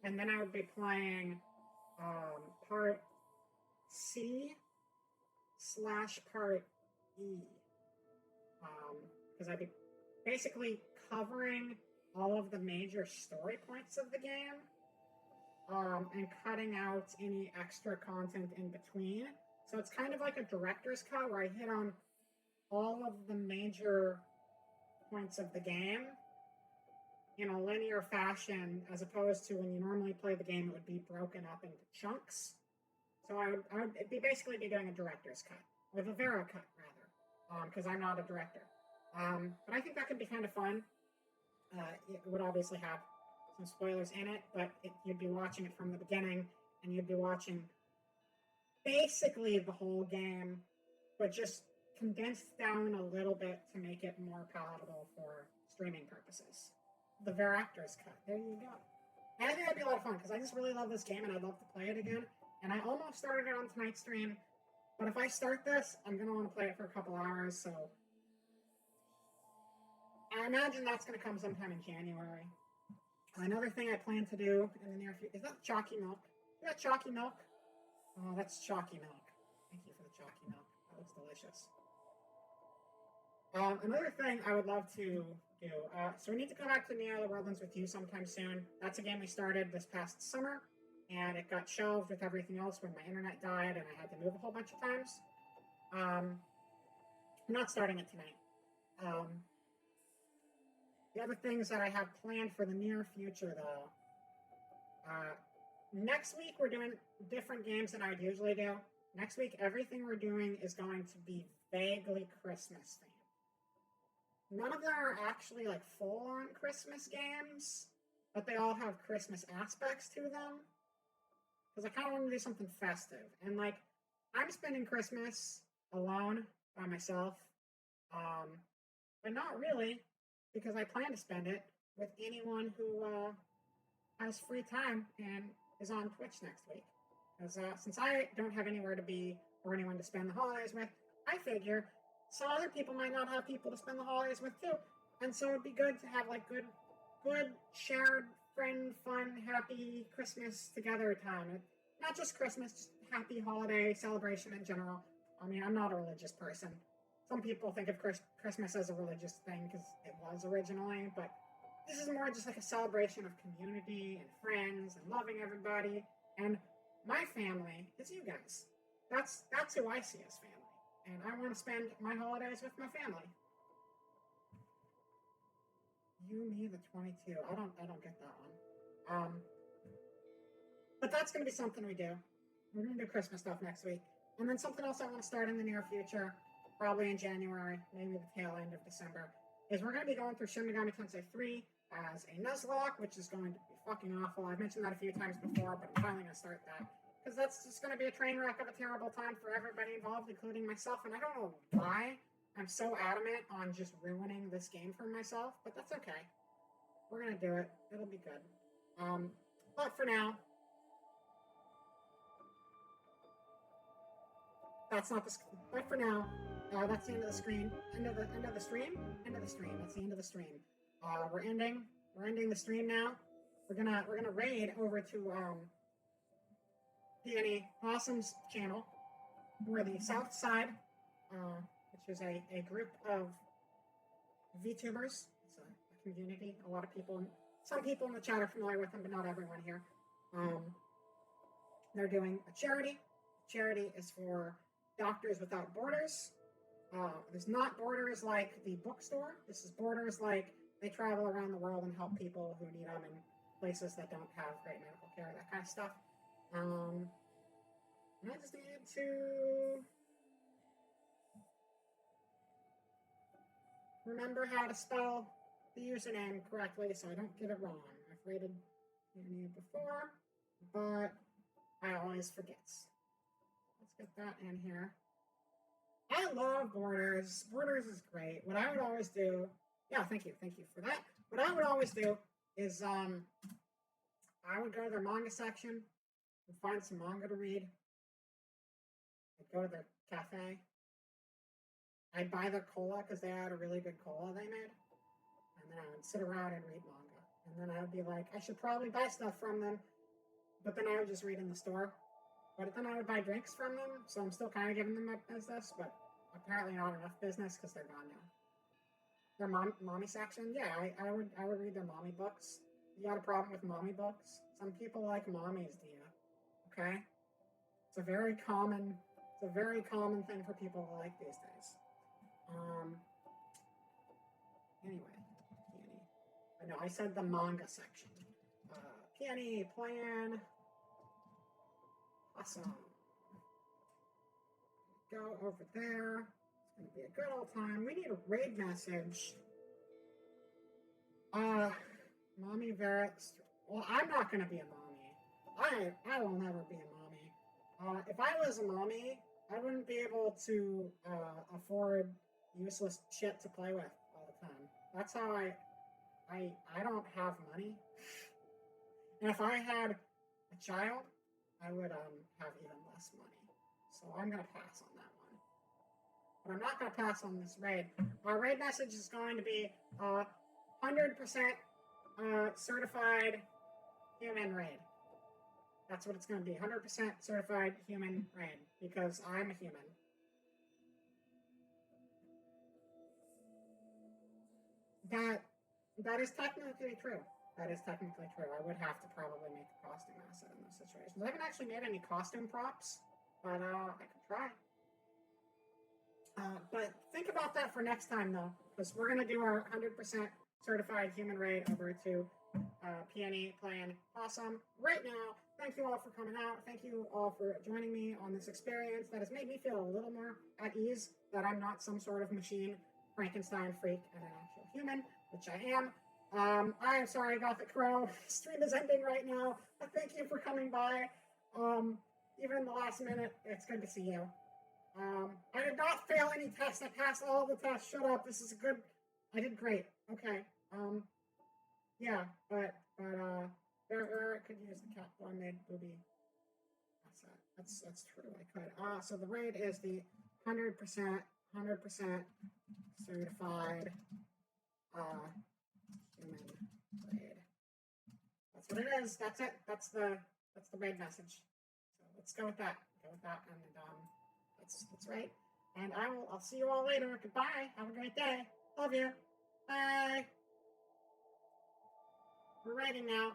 and then I would be playing part C / part E, because I'd be basically covering all of the major story points of the game, and cutting out any extra content in between. So it's kind of like a director's cut where I hit on all of the major points of the game in a linear fashion, as opposed to when you normally play the game, it would be broken up into chunks. So I would basically be doing a director's cut, or the Vero cut, rather, because I'm not a director. But I think that could be kind of fun. It would obviously have some spoilers in it, but you'd be watching it from the beginning, and you'd be watching basically the whole game, but just condensed down a little bit to make it more palatable for streaming purposes. The Veractors cut. There you go. And I think that'd be a lot of fun because I just really love this game and I'd love to play it again. And I almost started it on tonight's stream, but if I start this, I'm going to want to play it for a couple hours, so I imagine that's going to come sometime in January. Another thing I plan to do in the near future, is that Chalky Milk? Is that Chalky Milk? Oh, that's Chalky Milk. Thank you for the chalky milk. That looks delicious. Another thing I would love to do, so we need to come back to Neo the Worldlands with you sometime soon. That's a game we started this past summer, and it got shelved with everything else when my internet died and I had to move a whole bunch of times. I'm not starting it tonight. The other things that I have planned for the near future, though, next week we're doing different games than I would usually do. Next week, everything we're doing is going to be vaguely Christmas themed. None of them are actually like full-on Christmas games, but they all have Christmas aspects to them. Because I kind of want to do something festive. And like, I'm spending Christmas alone by myself, but not really, because I plan to spend it with anyone who has free time and is on Twitch next week. Because since I don't have anywhere to be or anyone to spend the holidays with, I figure some other people might not have people to spend the holidays with too. And so it'd be good to have like good shared friend, fun, happy Christmas together time. Not just Christmas, just happy holiday celebration in general. I mean, I'm not a religious person. Some people think of Christmas as a religious thing because it was originally, but this is more just like a celebration of community and friends and loving everybody. And my family is you guys. That's who I see as family. And I want to spend my holidays with my family. You, me, the 22. I don't get that one. But that's going to be something we do. We're going to do Christmas stuff next week. And then something else I want to start in the near future, probably in January, maybe the tail end of December, is we're going to be going through Shin Megami Tensei 3 as a Nuzlocke, which is going to be fucking awful. I've mentioned that a few times before, but I'm finally going to start that. Because that's just going to be a train wreck of a terrible time for everybody involved, including myself. And I don't know why I'm so adamant on just ruining this game for myself, but that's okay. We're going to do it. It'll be good. But for now, that's not the. But for now, that's the end of the screen. End of the stream. End of the stream. That's the end of the stream. We're ending the stream now. We're gonna raid over to Peony Awesome's channel. We're the South Side, which is a group of VTubers. It's a community. A lot of people, some people in the chat are familiar with them, but not everyone here. They're doing a charity. Charity is for Doctors Without Borders. There's not borders like the bookstore. This is borders like they travel around the world and help people who need them in places that don't have great medical care, that kind of stuff. I just need to remember how to spell the username correctly so I don't get it wrong. I've rated you before, but I always forget. Let's get that in here. I love Borders. Borders is great. What I would always do, yeah, thank you for that. What I would always do is I would go to their manga section and find some manga to read. I'd go to their cafe. I'd buy their cola because they had a really good cola they made. And then I would sit around and read manga. And then I would be like, I should probably buy stuff from them. But then I would just read in the store. But then I would buy drinks from them. So I'm still kind of giving them my business. But apparently not enough business because they're gone now. Their mommy section? Yeah, I would read their mommy books. You got a problem with mommy books? Some people like mommies, do you? Okay? It's a very common thing for people to like these days. Anyway, Peony. No, I said the manga section. Peony, plan. Awesome. Go over there. It's going to be a good old time. We need a raid message. Mommy Verit. Well, I'm not going to be a mommy. I will never be a mommy. If I was a mommy, I wouldn't be able to afford useless shit to play with all the time. That's how I don't have money. And if I had a child, I would have even less money. So I'm going to pass on that one. But I'm not going to pass on this raid. Our raid message is going to be 100% certified human raid. That's what it's going to be. 100% certified human raid, because I'm a human. That is technically true. That is technically true. I would have to probably make a costume asset in those situations. I haven't actually made any costume props, but I could try. But think about that for next time, though, because we're going to do our 100% certified human raid over to Peony playing awesome right now. Thank you all for coming out. Thank you all for joining me on this experience that has made me feel a little more at ease that I'm not some sort of machine Frankenstein freak and an actual human, which I am. I am sorry, Gothic Crow. Stream is ending right now. But thank you for coming by. Even in the last minute, it's good to see you. I did not fail any tests. I passed all the tests. Shut up. This is a good. I did great. Okay. Yeah, but Eric could use the cat one made booby. That's true. I could. So the raid is the 100% certified human raid. That's what it is. That's it. That's the raid message. So let's go with that. Go with that, and that's right. And I'll see you all later. Goodbye. Have a great day. Love you. Bye. We're raiding now.